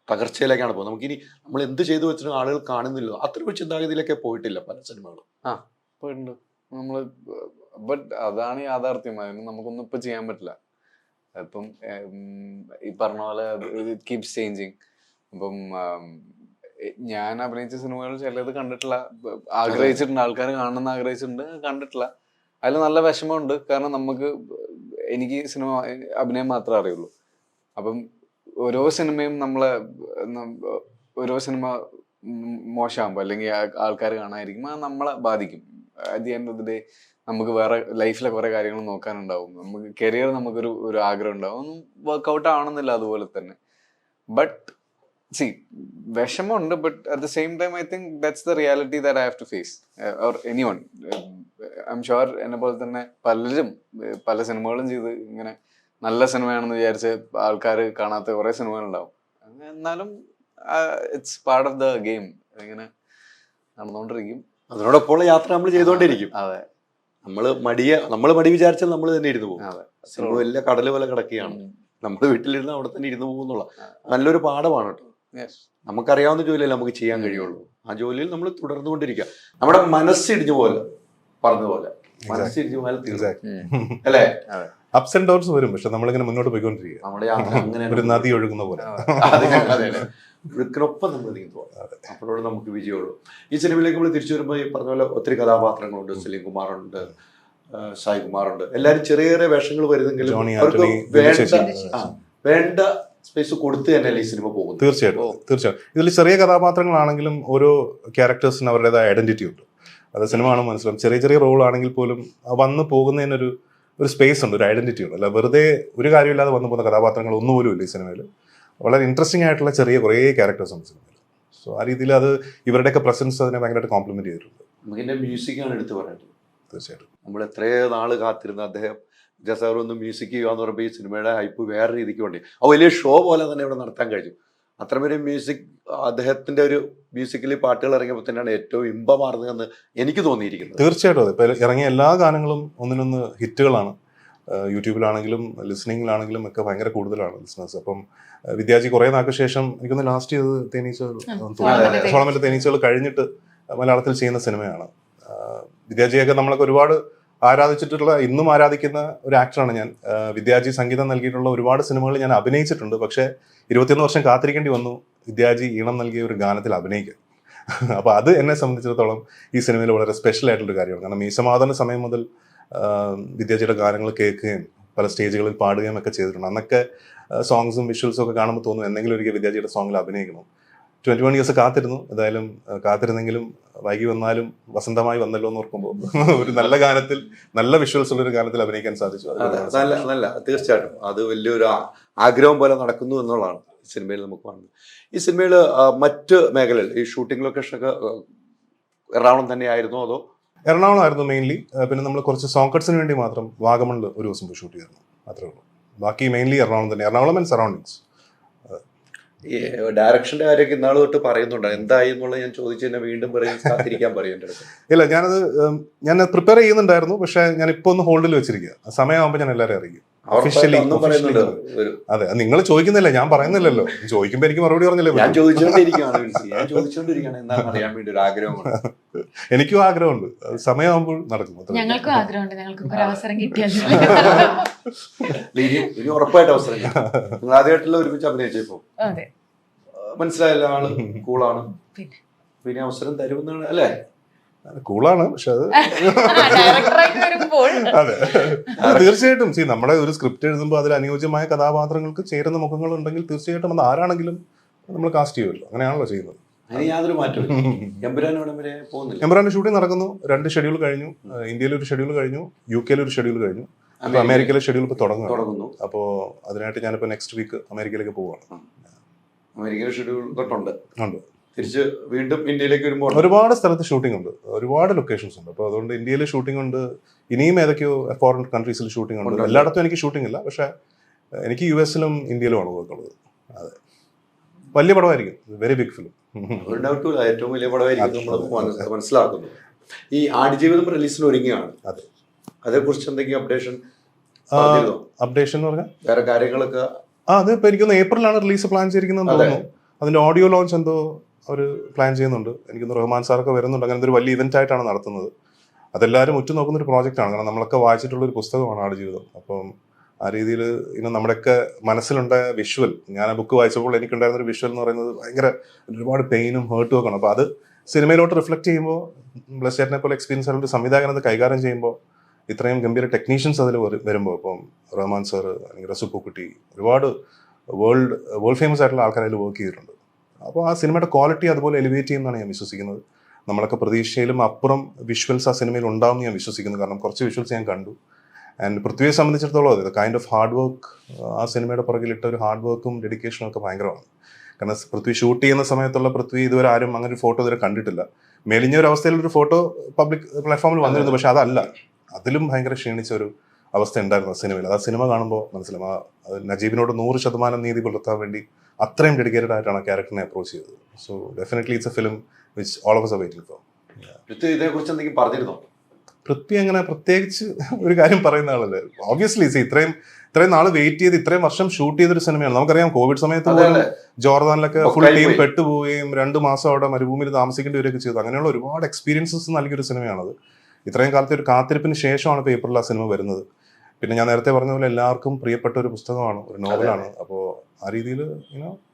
തകർച്ചയിലേക്കാണ് പോകുന്നത്. നമുക്കിനി നമ്മൾ എന്ത് ചെയ്തു വെച്ചിട്ടും ആളുകൾ കാണുന്നില്ല. അത്ര ചിന്താഗതിയിലൊക്കെ പോയിട്ടില്ല പല സിനിമകളും. പോയിട്ടുണ്ട് നമ്മള്. ബട്ട് അതാണ് യാഥാർത്ഥ്യം. അതിന് നമുക്കൊന്നും ഇപ്പൊ ചെയ്യാൻ പറ്റില്ല. ഇപ്പം ഈ പറഞ്ഞ പോലെ കീപ്സ് ചേഞ്ചിങ്. ഇപ്പം ഞാൻ അഭിനയിച്ച സിനിമകൾ ചിലത് കണ്ടിട്ടില്ല, ആഗ്രഹിച്ചിട്ടുണ്ട്, ആൾക്കാർ കാണണമെന്ന് ആഗ്രഹിച്ചിട്ടുണ്ട്, കണ്ടിട്ടില്ല. അതിൽ നല്ല വിഷമമുണ്ട്. കാരണം എനിക്ക് സിനിമ അഭിനയം മാത്രമേ അറിയുള്ളൂ. അപ്പം ഓരോ സിനിമയും ഓരോ സിനിമ മോശമാകുമ്പോൾ അല്ലെങ്കിൽ ആൾക്കാർ കാണാതിരിക്കും, അത് നമ്മളെ ബാധിക്കും. At the end of the day നമുക്ക് വേറെ ലൈഫിലെ കുറെ കാര്യങ്ങൾ നോക്കാനുണ്ടാവും. നമുക്ക് കരിയർ ഒരു ആഗ്രഹം ഉണ്ടാവും. ഒന്നും വർക്ക്ഔട്ട് ആവണമെന്നില്ല അതുപോലെ തന്നെ. ബട്ട് വിഷമമുണ്ട്. But at the same time I think that's the reality that I have to face, or anyone. I am sure എന്നെ പോലെ തന്നെ പലരും പല സിനിമകളും ചെയ്ത് ഇങ്ങനെ നല്ല സിനിമയാണെന്ന് വിചാരിച്ച് ആൾക്കാർ കാണാത്ത കുറെ സിനിമകളുണ്ടാവും. എന്നാലും it's part of the game. ഇങ്ങനെ നടന്നുകൊണ്ടിരിക്കും. അതിനോടൊപ്പമുള്ള യാത്ര നമ്മൾ ചെയ്തുകൊണ്ടിരിക്കും. അതെ. നമ്മൾ മടി വിചാരിച്ചാൽ നമ്മൾ തന്നെ ഇരുന്ന് പോകും. അതെ. സിനിമ വലിയ കടല് പോലെ കിടക്കുകയാണ്. നമ്മൾ വീട്ടിലിരുന്ന് അവിടെ തന്നെ ഇരുന്ന് പോകുന്നുള്ള നല്ലൊരു പാഠമാണ് കേട്ടോ. നമുക്കറിയാവുന്ന ജോലിയല്ല നമുക്ക് ചെയ്യാൻ കഴിയുള്ളൂ. ആ ജോലിയിൽ നമ്മൾ തുടർന്നുകൊണ്ടിരിക്കുക. നമ്മുടെ മനസ്സിടിഞ്ഞു പോലെ പറഞ്ഞതുപോലെ മനസ്സിടിഞ്ഞു പോലെ തീർച്ചയായും അല്ലേ? അപ്സ് ആൻഡ് ഡൗൺസ് വരും, പക്ഷെ നമ്മളിങ്ങനെ മുന്നോട്ട് പോയിക്കൊണ്ടിരിക്കുക. നമ്മുടെ യാത്ര അങ്ങനെ ഒരു നദി ഒഴുകുന്ന പോലെ. ഒഴുക്കിനൊപ്പം നമ്മൾ നീങ്ങുന്നു. അപ്പോഴോട് നമുക്ക് വിജയമുള്ളൂ. ഈ സിനിമയിലേക്ക് നമ്മൾ തിരിച്ചു വരുമ്പോൾ ഈ പറഞ്ഞ പോലെ ഒത്തിരി കഥാപാത്രങ്ങളുണ്ട്. സലീം കുമാറുണ്ട്, സായി കുമാറുണ്ട്. എല്ലാവരും ചെറിയ ചെറിയ വേഷങ്ങൾ വരുന്നെങ്കിലും അവർക്ക് വേണ്ട സ്പേസ് കൊടുത്ത് തന്നെയല്ലേ ഈ സിനിമ പോകുന്നത്. തീർച്ചയായിട്ടും ഇതിൽ ചെറിയ കഥാപാത്രങ്ങളാണെങ്കിലും ഓരോ ക്യാരക്ടേഴ്സിന് അവരുടേതായ ഐഡന്റിറ്റി ഉണ്ട്. അത് സിനിമ കാണുമ്പോൾ മനസ്സിലാവും. ചെറിയ ചെറിയ റോൾ ആണെങ്കിൽ പോലും വന്ന് പോകുന്നതിനൊരു സ്പേസ് ഉണ്ട്, ഒരു ഐഡന്റിറ്റി ഉണ്ട്. അല്ല വെറുതെ ഒരു കാര്യമില്ലാതെ വന്നു പോകുന്ന കഥാപാത്രങ്ങൾ ഒന്നുപോലും ഇല്ല ഈ സിനിമയിൽ. വളരെ ഇൻട്രസ്റ്റിംഗ് ആയിട്ടുള്ള ചെറിയ കുറേ ക്യാരക്ടേഴ്സ് ഉണ്ട് സിനിമയിൽ. സോ ആ രീതിയിൽ അത് ഇവരുടെയൊക്കെ പ്രസൻസ് അതിനെ ഭയങ്കരമായിട്ട് കോംപ്ലിമെന്റ് ചെയ്തിട്ടുണ്ട്. നമുക്കിന്റെ മ്യൂസിക്കാണ് എടുത്തു പറയേണ്ടത്. തീർച്ചയായിട്ടും നമ്മൾ എത്രയോ നാള് കാത്തിരുന്ന അദ്ദേഹം വിദ്യാസാഗർ ഒന്ന് മ്യൂസിക് ചെയ്യുക എന്ന് പറയുമ്പോൾ ഈ സിനിമയുടെ ഹൈപ്പ് വേറെ രീതിക്ക് വേണ്ടി ആ വലിയ ഷോ പോലെ തന്നെ ഇവിടെ നടത്താൻ കഴിഞ്ഞു. അത്രമേലും മ്യൂസിക് അദ്ദേഹത്തിന്റെ ഒരു മ്യൂസിക്കലി പാട്ടുകൾ ഇറങ്ങിയപ്പോൾ തന്നെയാണ് ഏറ്റവും ഇമ്പമാർന്നതെന്ന് എനിക്ക് തോന്നിയിരിക്കുന്നത്. തീർച്ചയായിട്ടും അതെ. ഇപ്പം ഇറങ്ങിയ എല്ലാ ഗാനങ്ങളും ഒന്നിനൊന്ന് ഹിറ്റുകളാണ്. യൂട്യൂബിലാണെങ്കിലും ലിസണിങ്ങിലാണെങ്കിലും ഒക്കെ ഭയങ്കര കൂടുതലാണ് ലിസണേഴ്സ്. അപ്പം വിദ്യാജി കുറേ നാൾക്ക് ശേഷം എനിക്കൊന്ന് ലാസ്റ്റ് ചെയ്തത് സോളമന്റെ തേനീച്ചകൾ കഴിഞ്ഞിട്ട് മലയാളത്തിൽ ചെയ്യുന്ന സിനിമയാണ്. വിദ്യാജിയൊക്കെ നമ്മളൊക്കെ ഒരുപാട് ആരാധിച്ചിട്ടുള്ള, ഇന്നും ആരാധിക്കുന്ന ഒരു ആക്ടറാണ് ഞാൻ. വിദ്യാജി സംഗീതം നൽകിയിട്ടുള്ള ഒരുപാട് സിനിമകൾ ഞാൻ അഭിനയിച്ചിട്ടുണ്ട്. പക്ഷേ 21 വർഷം കാത്തിരിക്കേണ്ടി വന്നു വിദ്യാജി ഈണം നൽകിയ ഒരു ഗാനത്തിൽ അഭിനയിക്കാൻ. അപ്പോൾ അത് എന്നെ സംബന്ധിച്ചിടത്തോളം ഈ സിനിമയിൽ വളരെ സ്പെഷ്യൽ ആയിട്ടുള്ളൊരു കാര്യമാണ്. കാരണം മീശമാധവന്റെ സമയം മുതൽ വിദ്യാജിയുടെ ഗാനങ്ങൾ കേൾക്കുകയും പല സ്റ്റേജുകളിൽ പാടുകയും ഒക്കെ ചെയ്തിട്ടുണ്ട്. അന്നൊക്കെ സോങ്സും വിഷ്വൽസും ഒക്കെ കാണുമ്പോൾ തോന്നും എന്തെങ്കിലും ഒരിക്കൽ വിദ്യാജിയുടെ സോങ്ങിൽ അഭിനയിക്കണം. 21 ഇയേഴ്സ് കാത്തിരുന്നു. ഏതായാലും കാത്തിരുന്നെങ്കിലും വൈകി വന്നാലും വസന്തമായി വന്നല്ലോ എന്ന് ഓർക്കുമ്പോൾ ഒരു നല്ല ഗാനത്തിൽ, നല്ല വിഷ്വൽസ് ഉള്ള ഒരു ഗാനത്തിൽ അഭിനയിക്കാൻ സാധിച്ചു. നല്ല തീർച്ചയായിട്ടും അത് വലിയൊരു ആഗ്രഹം പോലെ നടക്കുന്നു എന്നുള്ളതാണ് ഈ സിനിമയിൽ നമുക്ക് കാണുന്നത്. ഈ സിനിമയിൽ മറ്റ് മേഖലയിൽ ഈ ഷൂട്ടിംഗ് ലൊക്കേഷനൊക്കെ എറണാകുളം തന്നെയായിരുന്നോ അതോ? എറണാകുളം ആയിരുന്നു മെയിൻലി. പിന്നെ നമ്മൾ കുറച്ച് സോങ് കട്ട്സിന് വേണ്ടി മാത്രം വാഗമണിൽ ഒരു ദിവസം പോയി ഷൂട്ട് ചെയ്തിരുന്നു, മാത്രമേ ഉള്ളൂ. ബാക്കി മെയിൻലി എറണാകുളം തന്നെ, എറണാകുളം ആൻഡ് സറൗണ്ടിങ്സ്. ഈ ഡയറക്ഷന്റെ കാര്യമൊക്കെ ഇന്നാൾ തൊട്ട് പറയുന്നുണ്ട്, എന്തായി എന്നുള്ളത് ഞാൻ ചോദിച്ചു തന്നെ വീണ്ടും പറയും, കാത്തിരിക്കാൻ പറയും എൻ്റെ അടുത്ത്. ഇല്ല, ഞാൻ പ്രിപ്പയർ ചെയ്യുന്നുണ്ടായിരുന്നു. പക്ഷെ ഞാൻ ഇപ്പൊ ഒന്ന് ഹോൾഡിൽ വെച്ചിരിക്കുക. സമയമാകുമ്പോൾ ഞാൻ എല്ലാവരും അറിയിക്കും. അതെ, നിങ്ങൾ ചോദിക്കുന്നില്ല, ഞാൻ പറയുന്നില്ലല്ലോ. ചോദിക്കുമ്പോ എനിക്ക് മറുപടി പറഞ്ഞില്ലേ. ഞാൻ ചോദിച്ചുകൊണ്ടിരിക്കുകയാണ് എന്താണെന്ന് അറിയാൻ വേണ്ടി ഒരു ആഗ്രഹമാണ്. എനിക്കും ആഗ്രഹമുണ്ട്, സമയമാകുമ്പോൾ നടക്കും. ഞങ്ങൾക്കും ആഗ്രഹമുണ്ട്, ഞങ്ങൾക്ക് ഒരു അവസരം കിട്ടിയാൽ ഇനി ഉറപ്പായിട്ട് അവസരം. നിങ്ങൾ ആദ്യമായിട്ടുള്ള ഒരുമിച്ച് അഭിനയിച്ചപ്പോ മനസ്സിലായല്ലോ ആള് കൂളാണ്, പിന്നെ അവസരം തരുമെന്നാണ് അല്ലേ? കൂളാണ്, പക്ഷെ അത് അതെ തീർച്ചയായിട്ടും നമ്മുടെ ഒരു സ്ക്രിപ്റ്റ് എഴുതുമ്പോൾ അതിൽ അനുയോജ്യമായ കഥാപാത്രങ്ങൾക്ക് ചേരുന്ന മുഖങ്ങൾ ഉണ്ടെങ്കിൽ തീർച്ചയായിട്ടും അത് ആരാണെങ്കിലും നമ്മൾ കാസ്റ്റ് ചെയ്യുമല്ലോ. അങ്ങനെയാണല്ലോ ചെയ്യുന്നത്. യാതൊരു മാറ്റവും. എംപുരാന്റെ ഷൂട്ടിംഗ് നടക്കുന്നു. 2 ഷെഡ്യൂൾ കഴിഞ്ഞു. ഇന്ത്യയിൽ ഒരു ഷെഡ്യൂൾ കഴിഞ്ഞു, UK ഒരു ഷെഡ്യൂൾ കഴിഞ്ഞു. അപ്പൊ അമേരിക്കയിലെ ഷെഡ്യൂൾ ഇപ്പൊ തുടങ്ങുന്നു. അപ്പോ അതിനായിട്ട് ഞാനിപ്പോ നെക്സ്റ്റ് വീക്ക് അമേരിക്കയിലേക്ക് പോവാണ്. അമേരിക്കയിലെ ഷെഡ്യൂൾ തൊട്ടുണ്ട്. തിരിച്ച് വീണ്ടും ഇന്ത്യയിലേക്ക് വരുമ്പോൾ ഒരുപാട് സ്ഥലത്ത് ഷൂട്ടിംഗ് ഉണ്ട്, ഒരുപാട് ലൊക്കേഷൻസ് ഉണ്ട്. അപ്പോൾ അതുകൊണ്ട് ഇന്ത്യയിൽ ഷൂട്ടിംഗ് ഉണ്ട്, ഇനിയും ഏതൊക്കെയോ ഫോറിൻ കൺട്രീസിൽ ഷൂട്ടിംഗ് ഉണ്ട്. എല്ലായിടത്തും എനിക്ക് ഷൂട്ടിംഗ് ഇല്ല, പക്ഷേ എനിക്ക് US-ലും ഇന്ത്യയിലുമാണ് വർക്കുള്ളത്. അതെ, വലിയ പടമായിരിക്കും, വെരി ബിഗ് ഫിലിം. ഒരു ഡൗട്ടും ഏറ്റവും വലിയ പടമായിരിക്കും നമ്മൾ മനസ്സിലാക്കുന്നു. ഈ ആടുജീവിതം റിലീസിന് ഒരുങ്ങിയാണ്. അതെ, അതേക്കുറിച്ച് എന്തെങ്കിലും അപ്ഡേഷൻ അപ്ഡേഷൻ എന്ന് പറഞ്ഞാൽ വേറെ കാര്യങ്ങളൊക്കെ? അത് ഇപ്പോൾ എനിക്കൊന്ന് ഏപ്രിലാണ് റിലീസ് പ്ലാൻ ചെയ്തിരിക്കുന്നത് തോന്നുന്നു. അതിന്റെ ഓഡിയോ ലോഞ്ച് എന്തോ അവർ പ്ലാൻ ചെയ്യുന്നുണ്ട്. എനിക്കൊന്ന് റഹ്മാൻ സാറൊക്കെ വരുന്നുണ്ട്. അങ്ങനത്തെ ഒരു വലിയ ഇവന്റ് ആയിട്ടാണ് നടത്തുന്നത്. അതെല്ലാവരും ഉറ്റുനോക്കുന്ന ഒരു പ്രോജക്റ്റാണ്. കാരണം നമ്മളൊക്കെ വായിച്ചിട്ടുള്ള ഒരു പുസ്തകമാണ് ആടുജീവിതം. അപ്പം ആ രീതിയിൽ ഇന്ന് നമ്മുടെയൊക്കെ മനസ്സിലുണ്ടായ വിഷ്വൽ, ഞാൻ ആ ബുക്ക് വായിച്ചപ്പോൾ എനിക്കുണ്ടായിരുന്ന ഒരു വിഷ്വൽ എന്ന് പറയുന്നത് ഭയങ്കര ഒരുപാട് പെയിനും ഹേർട്ടും ഒക്കെ ആണ്. അപ്പോൾ അത് സിനിമയിലോട്ട് റിഫ്ലക്ട് ചെയ്യുമ്പോൾ ബ്ലസ് ചേട്ടനെ പോലെ എക്സ്പീരിയൻസ് ആയിട്ട് സംവിധായകൻ അത് കൈകാര്യം ചെയ്യുമ്പോൾ ഇത്രയും ഗംഭീര ടെക്നീഷ്യൻസ് അതിൽ വരുമ്പോൾ, ഇപ്പം റഹ്മാൻ സാറ് അല്ലെങ്കിൽ റസുപ്പുക്കുട്ടി, ഒരുപാട് വേൾഡ് ഫേമസ് ആയിട്ടുള്ള ആൾക്കാർ അതിൽ വർക്ക് ചെയ്തിട്ടുണ്ട്. അപ്പോൾ ആ സിനിമയുടെ ക്വാളിറ്റി അതുപോലെ എലിവേറ്റ് ചെയ്യുമെന്നാണ് ഞാൻ വിശ്വസിക്കുന്നത്. നമ്മളൊക്കെ പ്രതീക്ഷയിലും അപ്പുറം വിഷ്വൽസ് ആ സിനിമയിൽ ഉണ്ടാവും എന്ന് ഞാൻ വിശ്വസിക്കുന്നു. കാരണം കുറച്ച് വിഷ്വൽസ് ഞാൻ കണ്ടു. ആൻഡ് പൃഥ്വിയെ സംബന്ധിച്ചിടത്തോളം അത് കൈൻഡ് ഓഫ് ഹാർഡ് വർക്ക്, ആ സിനിമയുടെ പുറകിലിട്ട ഒരു ഹാർഡ് വർക്കും ഡെഡിക്കേഷനും ഒക്കെ ഭയങ്കരമാണ്. കാരണം പൃഥ്വി ഷൂട്ട് ചെയ്യുന്ന സമയത്തുള്ള പൃഥ്വി ഇതുവരെ ആരും അങ്ങനെ ഒരു ഫോട്ടോ ഇതുവരെ കണ്ടിട്ടില്ല. മെലിഞ്ഞ ഒരു അവസ്ഥയിലൊരു ഫോട്ടോ പബ്ലിക് പ്ലാറ്റ്ഫോമിൽ വന്നിരുന്നു, പക്ഷെ അതല്ല, അതിലും ഭയങ്കര ക്ഷീണിച്ച ഒരു അവസ്ഥ ഉണ്ടായിരുന്നു സിനിമയിൽ. അത് ആ സിനിമ കാണുമ്പോൾ മനസ്സിലാവും. അത് നജീബിനോട് 100% നീതി പുലർത്താൻ വേണ്ടി അത്രയും ഡെഡിക്കേറ്റഡ് ആയിട്ടാണ് ആ ക്യാരക്ടറിനെ അപ്രോച്ച് ചെയ്തത്. So definitely it's A film which all of us are waiting for. ഇതേക്കുറിച്ച് എന്തെങ്കിലും പറഞ്ഞിരുന്നോ? പൃഥ്വി അങ്ങനെ പ്രത്യേകിച്ച് ഒരു കാര്യം പറയുന്ന ആളല്ലേ. ഓബ്വിയസ്ലി ഇത്രയും നാൾ വെയിറ്റ് ചെയ്ത് ഇത്രയും വർഷം ഷൂട്ട് ചെയ്തൊരു സിനിമയാണ്. നമുക്കറിയാം കോവിഡ് സമയത്ത് പോലും ജോർദാനിലൊക്കെ ഫുൾ ടീം പെട്ടുപോവുകയും 2 മാസം അവിടെ മരുഭൂമിയിൽ താമസിക്കേണ്ടി വരികയൊക്കെ ചെയ്തു. അങ്ങനെയുള്ള ഒരുപാട് എക്സ്പീരിയൻസസ് നൽകിയൊരു സിനിമയാണത്. ഇത്രയും കാലത്തെ ഒരു കാത്തിരിപ്പിന് ശേഷമാണ് ഇപ്പോൾ ഏപ്രിൽ ആ സിനിമ വരുന്നത്. പിന്നെ ഞാൻ നേരത്തെ പറഞ്ഞ പോലെ എല്ലാവർക്കും പ്രിയപ്പെട്ട ഒരു പുസ്തകമാണ്, ഒരു നോവലാണ്. അപ്പോൾ ആ രീതിയിൽ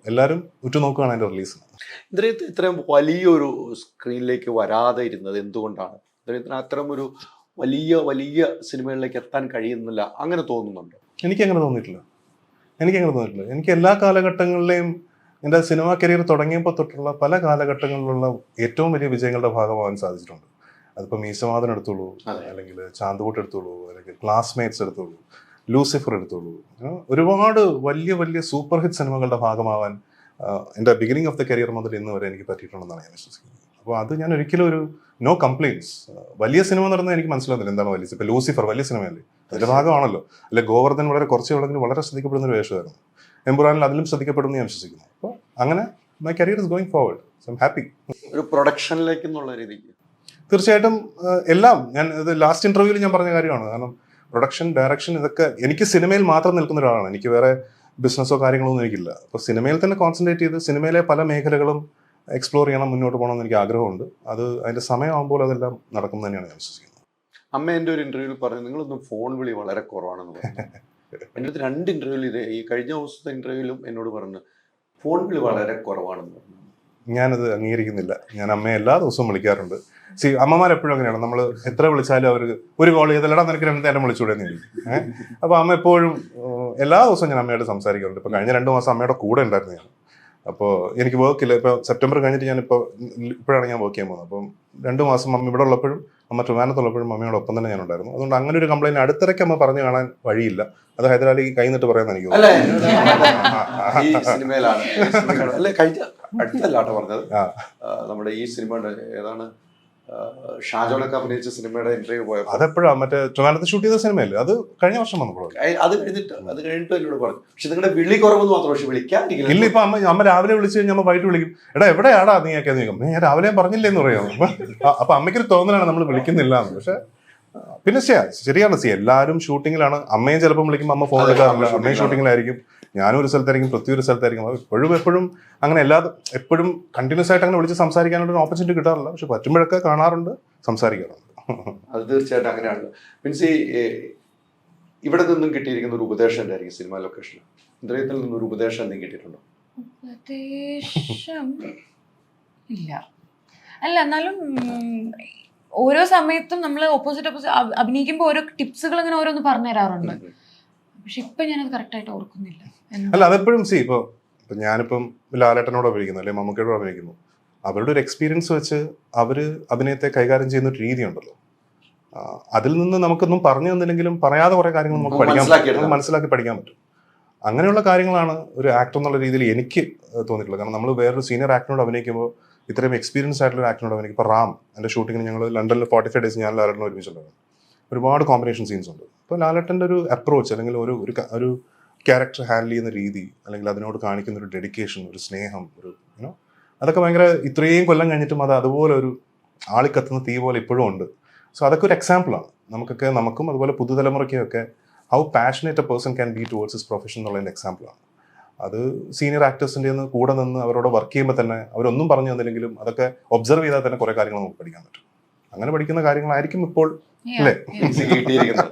എല്ലാവരും ഉറ്റുനോക്കുകയാണ് അതിന്റെ റിലീസിന്. ഇത്രയും വലിയൊരു സ്ക്രീനിലേക്ക് വരാതെ ഇരുന്നത് എന്തുകൊണ്ടാണ്? അത്തരം ഒരു വലിയ സിനിമകളിലേക്ക് എത്താൻ കഴിയുന്നില്ല, അങ്ങനെ തോന്നുന്നുണ്ടോ? എനിക്കങ്ങനെ തോന്നിയിട്ടില്ല. എനിക്ക് എല്ലാ കാലഘട്ടങ്ങളിലെയും എൻ്റെ സിനിമാ കരിയർ തുടങ്ങിയപ്പോൾ തൊട്ടുള്ള പല കാലഘട്ടങ്ങളിലുള്ള ഏറ്റവും വലിയ വിജയങ്ങളുടെ ഭാഗമാകാൻ സാധിച്ചിട്ടുണ്ട്. അതിപ്പോൾ മീശമാധവൻ എടുത്തോളൂ, അല്ലെങ്കിൽ ചാന്തുകൂട്ട് എടുത്തോളൂ, അല്ലെങ്കിൽ ക്ലാസ്മേറ്റ്സ് എടുത്തോളൂ, ലൂസിഫർ എടുത്തോളൂ. ഒരുപാട് വലിയ സൂപ്പർ ഹിറ്റ് സിനിമകളുടെ ഭാഗമാവാൻ എൻ്റെ ബിഗിനിങ് ഓഫ് ദ കരിയർ മുതൽ ഇന്ന് വരെ എനിക്ക് പറ്റിയിട്ടുണ്ടെന്നാണ് ഞാൻ വിശ്വസിക്കുന്നത്. അപ്പോൾ അത് ഞാൻ ഒരിക്കലും ഒരു നോ കംപ്ലയിൻസ്. വലിയ സിനിമ എന്ന് പറഞ്ഞാൽ എനിക്ക് മനസ്സിലാകുന്നില്ല എന്താണ് വലിയ. ഇപ്പോൾ ലൂസിഫർ വലിയ സിനിമയല്ലേ, അതിൻ്റെ ഭാഗമാണല്ലോ. അല്ലെ ഗോവർദ്ധൻ കുറച്ച് ഉള്ളെങ്കിലും വളരെ ശ്രദ്ധിക്കപ്പെടുന്ന ഒരു വേഷമായിരുന്നു. എംപുറാനിൽ അതിലും ശ്രദ്ധിക്കപ്പെടുന്നു ഞാൻ വിശ്വസിക്കുന്നു. അപ്പോൾ അങ്ങനെ my career is going forward. So I am happy. ഒരു പ്രൊഡക്ഷനിലേക്ക് എന്നുള്ള രീതിക്ക് തീർച്ചയായിട്ടും എല്ലാം ഞാൻ ഇത് ലാസ്റ്റ് ഇന്റർവ്യൂവിൽ ഞാൻ പറഞ്ഞ കാര്യമാണ്. കാരണം പ്രൊഡക്ഷൻ, ഡയറക്ഷൻ, ഇതൊക്കെ എനിക്ക് സിനിമയിൽ മാത്രം നിൽക്കുന്ന ഒരാളാണ്. എനിക്ക് വേറെ ബിസിനസ്സോ കാര്യങ്ങളോ ഒന്നും എനിക്കില്ല. അപ്പോൾ സിനിമയിൽ തന്നെ കോൺസെൻട്രേറ്റ് ചെയ്ത് സിനിമയിലെ പല മേഖലകളും എക്സ്പ്ലോർ ചെയ്യണം, മുന്നോട്ട് പോകണമെന്ന് എനിക്ക് ആഗ്രഹമുണ്ട്. അത് അതിൻ്റെ സമയമാകുമ്പോൾ അതെല്ലാം നടക്കും തന്നെയാണ് ഞാൻ വിശ്വസിക്കുന്നത്. അമ്മ എൻ്റെ ഒരു ഇന്റർവ്യൂവിൽ പറഞ്ഞു നിങ്ങളൊന്നും ഫോൺ വിളി വളരെ കുറവാണെന്ന് പറഞ്ഞു. എൻ്റെ അടുത്ത് 2 ഇന്റർവ്യൂവിൽ ഇത് ഈ കഴിഞ്ഞ ദിവസത്തെ ഇന്റർവ്യൂവിലും എന്നോട് പറഞ്ഞു ഫോൺ വിളി വളരെ കുറവാണെന്ന് പറഞ്ഞു. ഞാനത് അംഗീകരിക്കുന്നില്ല. ഞാൻ അമ്മയെ എല്ലാ ദിവസവും വിളിക്കാറുണ്ട്. അമ്മമാരെപ്പോഴും അങ്ങനെയാണ്. നമ്മൾ എത്ര വിളിച്ചാലും അവർക്ക് ഒരു കോൾ ചെയ്തല്ലടാ നിനക്ക് 2 നേരം വിളിച്ചുകൂടെ എന്ന് ചോദിക്കും. അപ്പോൾ അമ്മ എപ്പോഴും എല്ലാ ദിവസവും ഞാൻ അമ്മയോട് സംസാരിക്കാറുണ്ട്. ഇപ്പോൾ കഴിഞ്ഞ 2 മാസം അമ്മയുടെ കൂടെ ഉണ്ടായിരുന്നു ഞാൻ. അപ്പോൾ എനിക്ക് വർക്കില്ല. ഇപ്പോൾ സെപ്റ്റംബർ കഴിഞ്ഞിട്ട് ഇപ്പോഴാണ് ഞാൻ വർക്ക് ചെയ്യാൻ പോകുന്നത്. അപ്പം 2 മാസം അമ്മ ഇവിടെ ഉള്ളപ്പോഴും അമ്മ ട്രിവാൻഡ്രത്തുള്ളപ്പോഴും അമ്മയോടൊപ്പം തന്നെ ഞാൻ ഉണ്ടായിരുന്നു. അതുകൊണ്ട് അങ്ങനെ ഒരു കംപ്ലയിന്റ് അടുത്തിടയ്ക്ക് അമ്മ പറഞ്ഞു കാണാൻ വഴിയില്ല. അത് ഹൈദരാലി കൈന്നിട്ട് പറയാൻ എനിക്ക് പറഞ്ഞത്. നമ്മുടെ ഈ സിനിമ ഏതാണ് ഷാജോനൊക്കെ അഭിനയിച്ച സിനിമയുടെ ഇന്റർവ്യൂ പോയപ്പോൾ അതെപ്പോഴാണ് മറ്റേ ട്രിവാൻഡ്രത്ത് ഷൂട്ട് ചെയ്ത സിനിമയല്ലേ, അത് കഴിഞ്ഞ വർഷം വന്നപ്പോൾ അത് കഴിഞ്ഞിട്ട് എന്നോട് പറഞ്ഞു. പക്ഷെ നിങ്ങളുടെ വിളി കുറവെന്ന് മാത്രം, പക്ഷെ വിളിക്കാതിരിക്കില്ല. ഇല്ല. ഇപ്പൊ അമ്മ രാവിലെ വിളിച്ചു കഴിഞ്ഞാൽ അമ്മ വൈകിട്ട് വിളിക്കും, എടാ എവിടെയാടാ നീയൊക്കെ നീക്കും. ഞാൻ രാവിലെ പറഞ്ഞില്ലേന്ന് പറയാം. അപ്പൊ അമ്മയ്ക്കൊരു തോന്നലാണ് നമ്മൾ വിളിക്കുന്നില്ല എന്ന്. പക്ഷെ പിന്നെ ശരിയാണ്, എല്ലാവരും ഷൂട്ടിങ്ങിലാണ്. അമ്മയും ചിലപ്പോൾ വിളിക്കുമ്പോൾ അമ്മ ഫോൺ എടുക്കാറില്ല, അമ്മയും ഷൂട്ടിങ്ങിലായിരിക്കും, ഞാനും ഒരു സ്ഥലത്തായിരിക്കും, പൃഥ്വി ഒരു സ്ഥലത്തായിരിക്കും. അത് എപ്പോഴും അങ്ങനെ എപ്പോഴും കണ്ടിന്യൂസ് ആയിട്ട് അങ്ങനെ വിളിച്ച് സംസാരിക്കാനുള്ള ഒരു ഓപ്പർച്യൂണിറ്റി കിട്ടാറില്ല. പക്ഷെ പറ്റുമ്പോഴൊക്കെ കാണാറുണ്ട്, സംസാരിക്കാറുണ്ട്. അത് തീർച്ചയായിട്ടും അങ്ങനെയാണ്. മീൻസ് ഇവിടെ നിന്നും കിട്ടിയിരിക്കുന്ന ഒരു ഉപദേശം ഉണ്ടായിരിക്കും സിനിമ ലൊക്കേഷനിൽ. ഇന്ദ്രിയത്തിൽ നിന്നും ഒരു ഉപദേശം എന്തെങ്കിലും കിട്ടിയിട്ടുണ്ടോ? ഉപദേശം ഇല്ല. അല്ല, എന്നാലും ഓരോ സമയത്തും നമ്മൾ ഓപ്പോസിറ്റ് അഭിനയിക്കുമ്പോൾ ഓരോ ടിപ്സുകൾ അങ്ങനെ ഓരോന്ന് പറഞ്ഞു തരാറുണ്ട്. പക്ഷെ ഇപ്പൊ ഞാനത് കറക്റ്റായിട്ട് ഓർക്കുന്നില്ല. അല്ല, അതെപ്പോഴും ഇപ്പൊ ഞാനിപ്പം ലാലേട്ടനോട് അഭിനയിക്കുന്നു, അല്ലെങ്കിൽ മമ്മൂക്കയോട് അഭിനയിക്കുന്നു, അവരുടെ ഒരു എക്സ്പീരിയൻസ് വെച്ച് അവര് അഭിനയത്തെ കൈകാര്യം ചെയ്യുന്ന ഒരു രീതി ഉണ്ടല്ലോ. അതിൽ നിന്ന് നമുക്കൊന്നും പറഞ്ഞു തന്നില്ലെങ്കിലും പറയാതെ കുറെ കാര്യങ്ങൾ നമുക്ക് മനസ്സിലാക്കി പഠിക്കാൻ പറ്റും. അങ്ങനെയുള്ള കാര്യങ്ങളാണ് ഒരു ആക്ടർ എന്നുള്ള രീതിയിൽ എനിക്ക് തോന്നിയിട്ടുള്ളത്. കാരണം നമ്മൾ വേറൊരു സീനിയർ ആക്ടറിനോട് അഭിനയിക്കുമ്പോൾ ഇത്രയും എക്സ്പീരിയൻസ് ആയിട്ടുള്ള ഒരു ആക്ടറിനോട് എനിക്ക് ഇപ്പോൾ റാം എൻ്റെ ഷൂട്ടിങ്ങിന് ഞങ്ങൾ ലണ്ടനിൽ 45 ഡേയ്സ് ഞാൻ ലാലേട്ടനെ ഒരുമിച്ചുണ്ടായിരുന്നു. ഒരുപാട് കോമ്പിനേഷൻ സീൻസ് ഉണ്ട്. അപ്പോൾ ലാലേട്ടൻ്റെ ഒരു അപ്രോച്ച് അല്ലെങ്കിൽ ഒരു ക്യാരക്ടർ ഹാൻഡിൽ ചെയ്യുന്ന രീതി അല്ലെങ്കിൽ അതിനോട് കാണിക്കുന്ന ഒരു ഡെഡിക്കേഷൻ, ഒരു സ്നേഹം, അതൊക്കെ ഭയങ്കര ഇത്രയും കൊല്ലം കഴിഞ്ഞിട്ടും അത് അതുപോലെ ഒരു ആളിക്കത്തുന്ന തീ പോലെ ഇപ്പോഴും ഉണ്ട്. സോ അതൊക്കെ ഒരു എക്സാമ്പിളാണ് നമുക്കും അതുപോലെ പുതുതലമുറയ്ക്കൊക്കെ how passionate a person can be towards his profession എന്നുള്ളതിൻ്റെ എക്സാമ്പിളാണ്. അത് സീനിയർ ആക്ടേഴ്സിൻ്റെ കൂടെ നിന്ന് അവരോട് വർക്ക് ചെയ്യുമ്പോൾ തന്നെ അവരൊന്നും പറഞ്ഞു തന്നില്ലെങ്കിലും അതൊക്കെ ഒബ്സർവ് ചെയ്താൽ തന്നെ കുറേ കാര്യങ്ങൾ നമുക്ക് പഠിക്കാൻ പറ്റും. അങ്ങനെ പഠിക്കുന്ന കാര്യങ്ങളായിരിക്കും ഇപ്പോൾ അല്ലേ കിട്ടിയിരിക്കുന്നത്.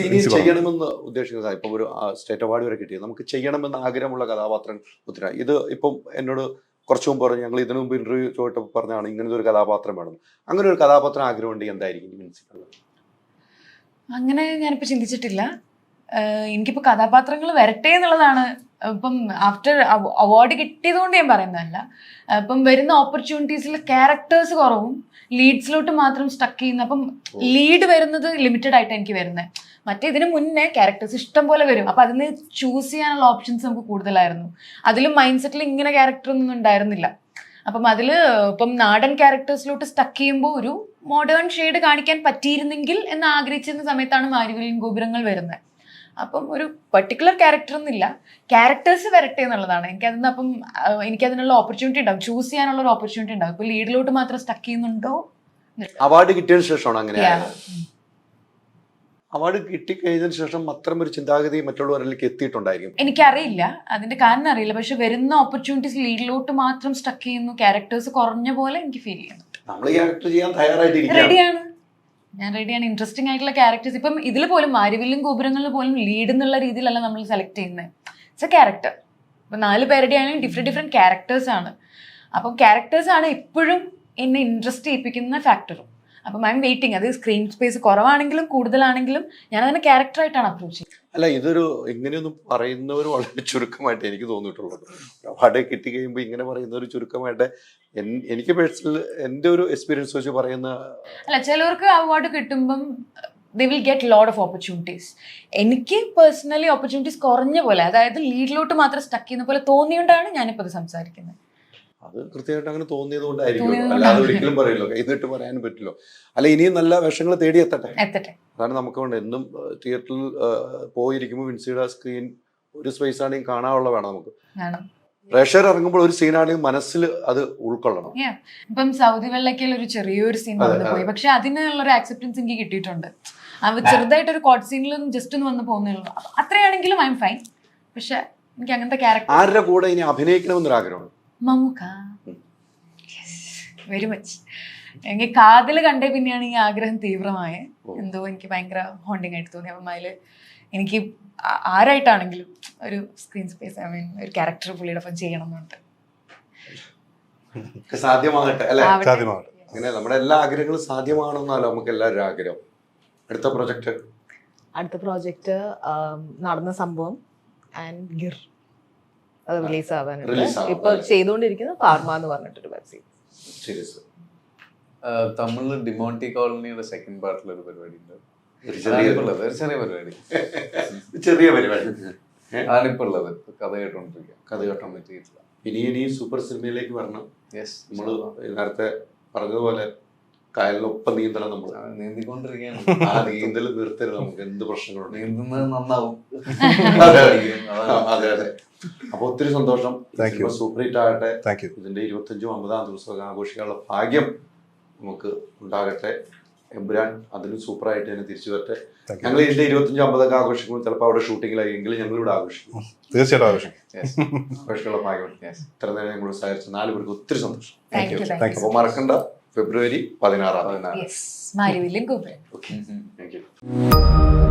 ഇനി ചെയ്യണമെന്ന് ഉദ്ദേശിക്കുന്നത് ഇപ്പം ഒരു സ്റ്റേറ്റ് അവാർഡ് വരെ കിട്ടിയത് നമുക്ക് ചെയ്യണമെന്ന് ആഗ്രഹമുള്ള കഥാപാത്രം ഒത്തിരി. ഇത് ഇപ്പം എന്നോട് കുറച്ചു മുമ്പ് പറഞ്ഞു, ഞങ്ങൾ ഇതിനു മുമ്പ് ഇന്റർവ്യൂ ചോദിച്ചപ്പോൾ പറഞ്ഞാണ് ഇങ്ങനത്തെ ഒരു കഥാപാത്രം വേണം. അങ്ങനെ ഒരു കഥാപാത്രം ആഗ്രഹം ഉണ്ടെങ്കിൽ എന്തായിരിക്കും മനസ്സിലുള്ളത്? അങ്ങനെ ഞാനിപ്പോൾ ചിന്തിച്ചിട്ടില്ല. എനിക്കിപ്പോൾ കഥാപാത്രങ്ങൾ വരട്ടെ എന്നുള്ളതാണ്. ഇപ്പം ആഫ്റ്റർ അവാർഡ് കിട്ടിയതുകൊണ്ട് ഞാൻ പറയുന്നതല്ല. ഇപ്പം വരുന്ന ഓപ്പർച്യൂണിറ്റീസിൽ ക്യാരക്ടേഴ്സ് കുറവും ലീഡ്സിലോട്ട് മാത്രം സ്റ്റക്ക് ചെയ്യുന്ന. അപ്പം ലീഡ് വരുന്നത് ലിമിറ്റഡ് ആയിട്ട് എനിക്ക് വരുന്നത്. ഇതിന് മുന്നേ ക്യാരക്ടേഴ്സ് ഇഷ്ടം പോലെ വരും. അപ്പം അതിന് ചൂസ് ചെയ്യാനുള്ള ഓപ്ഷൻസ് നമുക്ക് കൂടുതലായിരുന്നു. അതിലും മൈൻഡ് സെറ്റിൽ ഇങ്ങനെ ക്യാരക്ടർ ഒന്നും ഉണ്ടായിരുന്നില്ല. അപ്പം ഇപ്പം നാടൻ ക്യാരക്ടേഴ്സിലോട്ട് സ്റ്റക്ക് ചെയ്യുമ്പോൾ ഒരു മോഡേൺ ഷെയ്ഡ് കാണിക്കാൻ പറ്റിയിരുന്നെങ്കിൽ എന്ന് ആഗ്രഹിച്ചിരുന്ന സമയത്താണ് മാരിവില്ലിൻ ഗോപുരങ്ങൾ വരുന്നത്. അപ്പം ഒരു പെർട്ടിക്കുലർ ക്യാരക്ടർ ഒന്നുമില്ല, ക്യാരക്ടേഴ്സ് വരട്ടെ എന്നുള്ളതാണ്. എനിക്കതിനുള്ള ഓപ്പർച്യൂണിറ്റി ഉണ്ടാവും, ചൂസ് ചെയ്യാനുള്ള ഒരു ഓപ്പർച്യൂണിറ്റി ഉണ്ടാവും. ഇപ്പൊ ലീഡിലോട്ട് മാത്രം സ്റ്റക്ക് ചെയ്യുന്നുണ്ടോ? അവാർഡ് കിട്ടിയതിനു ശേഷമാണ് അങ്ങനെ. അവാർഡ് കിട്ടിക്കഴിഞ്ഞതിന് ശേഷം അത്തരം ഒരു ചിന്താഗതി മറ്റുള്ളവരിലേക്ക് എത്തിയിട്ടുണ്ടായിരിക്കും. എനിക്കറിയില്ല, അതിന്റെ കാരണം അറിയില്ല. പക്ഷെ വരുന്ന ഓപ്പർച്യൂണിറ്റീസ് ലീഡിലോട്ട് മാത്രം സ്റ്റക്ക് ചെയ്യുന്നു, ക്യാരക്ടേഴ്സ് കുറഞ്ഞ പോലെ എനിക്ക് ഫീൽ ചെയ്യുന്നു. നമ്മൾ ക്യാരക്ടർ ചെയ്യാൻ തയ്യാറായിട്ടിരിക്കുകയാണ്. ഞാൻ റെഡിയാണ്. ഇൻട്രസ്റ്റിംഗ് ആയിട്ടുള്ള ക്യാരക്ടേഴ്സ് ഇപ്പം ഇതിൽ പോലും മാരിവില്ലും ഗോപുരങ്ങളിൽ പോലും ലീഡ് എന്നുള്ള രീതിയിലല്ല നമ്മൾ സെലക്ട് ചെയ്യുന്നത്. It's A character. ഇപ്പം 4 പേരുടെ ആണെങ്കിലും ഡിഫറെൻറ്റ് ക്യാരക്ടേഴ്സ് ആണ്. അപ്പം ക്യാരക്ടേഴ്സ് ആണ് എപ്പോഴും എന്നെ ഇൻട്രസ്റ്റ് ചെയ്യിപ്പിക്കുന്ന ഫാക്ടറും. അപ്പം ഐ എം വെയിറ്റിംഗ്. അത് സ്ക്രീൻ സ്പേസ് കുറവാണെങ്കിലും കൂടുതലാണെങ്കിലും ഞാൻ അതിനെ ക്യാരക്ടറായിട്ടാണ് അപ്രോച്ച് ചെയ്യുന്നത്. അല്ല, ഇതൊരു ഇങ്ങനെയൊന്നും പറയുന്നവർ വളരെ ചുരുക്കമായിട്ട് എനിക്ക് തോന്നിയിട്ടുള്ളത്. അവാർഡ് കിട്ടിക്കഴിയുമ്പോൾ ഇങ്ങനെ പറയുന്ന ഒരു ചുരുക്കമായിട്ട് എനിക്ക് പേഴ്സണൽ എൻ്റെ ഒരു എക്സ്പീരിയൻസ് വെച്ച് പറയുന്ന. അല്ല, ചിലവർക്ക് അവാർഡ് കിട്ടുമ്പം they will get lot of opportunities. എനിക്ക് പേഴ്സണലി ഓപ്പർച്യൂണിറ്റീസ് കുറഞ്ഞ പോലെ, അതായത് ലീഡിലോട്ട് മാത്രം സ്റ്റക്ക് ചെയ്യുന്ന പോലെ തോന്നിയോണ്ടാണ് ഞാനിപ്പോൾ ഇത് സംസാരിക്കുന്നത്. അത് കൃത്യമായിട്ട് അങ്ങനെ തോന്നിയത് കൊണ്ടായിരിക്കും, അല്ലാതെ ഒരിക്കലും പറയില്ലോ, കൈന്നിട്ട് പറയാനും പറ്റില്ലോ. അല്ല, ഇനിയും നല്ല വേഷങ്ങൾ തേടി എത്തട്ടെ. അതാണ് നമുക്ക് വേണ്ട. എന്നും തിയേറ്ററിൽ പോയിരിക്കുമ്പോൾ വിൻസിയുടെ സ്ക്രീൻ ഒരു സ്പേസ് ആണെങ്കിൽ കാണാനുള്ള വേണം നമുക്ക്. പ്രേക്ഷകർ ഇറങ്ങുമ്പോൾ ഒരു സീനാണെങ്കിൽ മനസ്സിൽ അത് ഉൾക്കൊള്ളണം. ഇപ്പം സൗദി വെള്ളക്കയിൽ ഒരു ചെറിയൊരു സീൻ വന്നു പോയി, പക്ഷെ അതിനുള്ള ഒരു ആക്സെപ്റ്റൻസ് എനിക്ക് കിട്ടിയിട്ടുണ്ട്. ചെറുതായിട്ട് ഒരു കോട്ട് സീനിൽ ജസ്റ്റ് ഒന്ന് വന്ന് പോകുന്നുള്ളൂ. അത്രയാണെങ്കിലും ഐ എം ഫൈൻ. പക്ഷെ എനിക്ക് അങ്ങനത്തെ ക്യാരക്ടർ. ആരുടെ കൂടെ ഇനി അഭിനയിക്കണമെന്നൊരു ആഗ്രഹമാണ്? മമ്മൂക്ക. Very much. എനിക്ക് കാതിൽ കണ്ടേ പിന്നെയാണ് ഈ ആഗ്രഹം തീവ്രമായ. എന്തോ എനിക്ക് ഭയങ്കര ഹോണ്ടിങ് ആയിട്ട് തോന്നി. അപ്പം അതിൽ എനിക്ക് ആരായിട്ടാണെങ്കിലും ഒരു സ്ക്രീൻ സ്പേസ്, ഐ മീൻ ഒരു ക്യാരക്ടർ പുള്ളിയുടെ ഒപ്പം ചെയ്യണം എന്നുണ്ട്. സാധ്യമാകട്ടെ അല്ലെ? സാധ്യമാകട്ടെ. അങ്ങനെ നമ്മുടെ എല്ലാ ആഗ്രഹങ്ങളും സാധ്യമാണെന്നല്ലോ നമുക്ക് എല്ലാവരും ആഗ്രഹം. അടുത്ത പ്രോജക്റ്റ് നടന്ന സംഭവം ആൻഡ് ഗിർ, അത് റിലീസ് ആവാനുണ്ട്. ഇപ്പൊ ചെയ്തുകൊണ്ടിരിക്കുന്ന ഫാർമ എന്ന് പറഞ്ഞിട്ടൊരു വെബ് സീരീസ്. തമിഴില് ഡിമോണ്ടി കോളനിയുടെ സെക്കൻഡ് പാർട്ടിലൊരു പരിപാടി ഉണ്ട്. ചെറിയ പരിപാടി ആണിപ്പോ ഉള്ളത്. കഥ കേട്ടോണ്ടിരിക്കാം. പറ്റിയിട്ടില്ല. ഇനി സൂപ്പർ സിനിമയിലേക്ക് വരണം. നമ്മള് നേരത്തെ പറഞ്ഞതുപോലെ കായലിനൊപ്പം നീന്തണം. നമ്മൾ നീന്തിക്കൊണ്ടിരിക്കുകയാണ്. ആ നീന്തൽ നിർത്തരുത്. നമുക്ക് എന്ത് പ്രശ്നങ്ങളുണ്ട്, നീന്തുന്നത് നന്നാവും. അതെ അതെ. അപ്പൊ ഒത്തിരി സന്തോഷം. സൂപ്പർ ഹിറ്റ് ആകട്ടെ. ഇതിന്റെ 25-50 ദിവസം ആഘോഷിക്കാനുള്ള ഭാഗ്യം നമുക്ക് ഉണ്ടാകട്ടെ. എമ്പുരാൻ അതിലും സൂപ്പറായിട്ട് തന്നെ തിരിച്ചു വരട്ടെ. ഞങ്ങൾ ഇതിന്റെ 25-50 ആഘോഷിക്കുമ്പോൾ ചിലപ്പോൾ അവിടെ ഷൂട്ടിങ്ങിലായെങ്കിലും ഞങ്ങൾ ഇവിടെ ആഘോഷിക്കും. തീർച്ചയായിട്ടും ആഘോഷിക്കാനുള്ള ഭാഗ്യം. ഇത്ര നേരം ഞങ്ങൾ സഹായിച്ച 4 പേർക്ക് ഒത്തിരി സന്തോഷം. അപ്പൊ മറക്കണ്ട, ഫെബ്രുവരി 16. മാരിവില്ലിൻ ഗോപുരം. Thank you.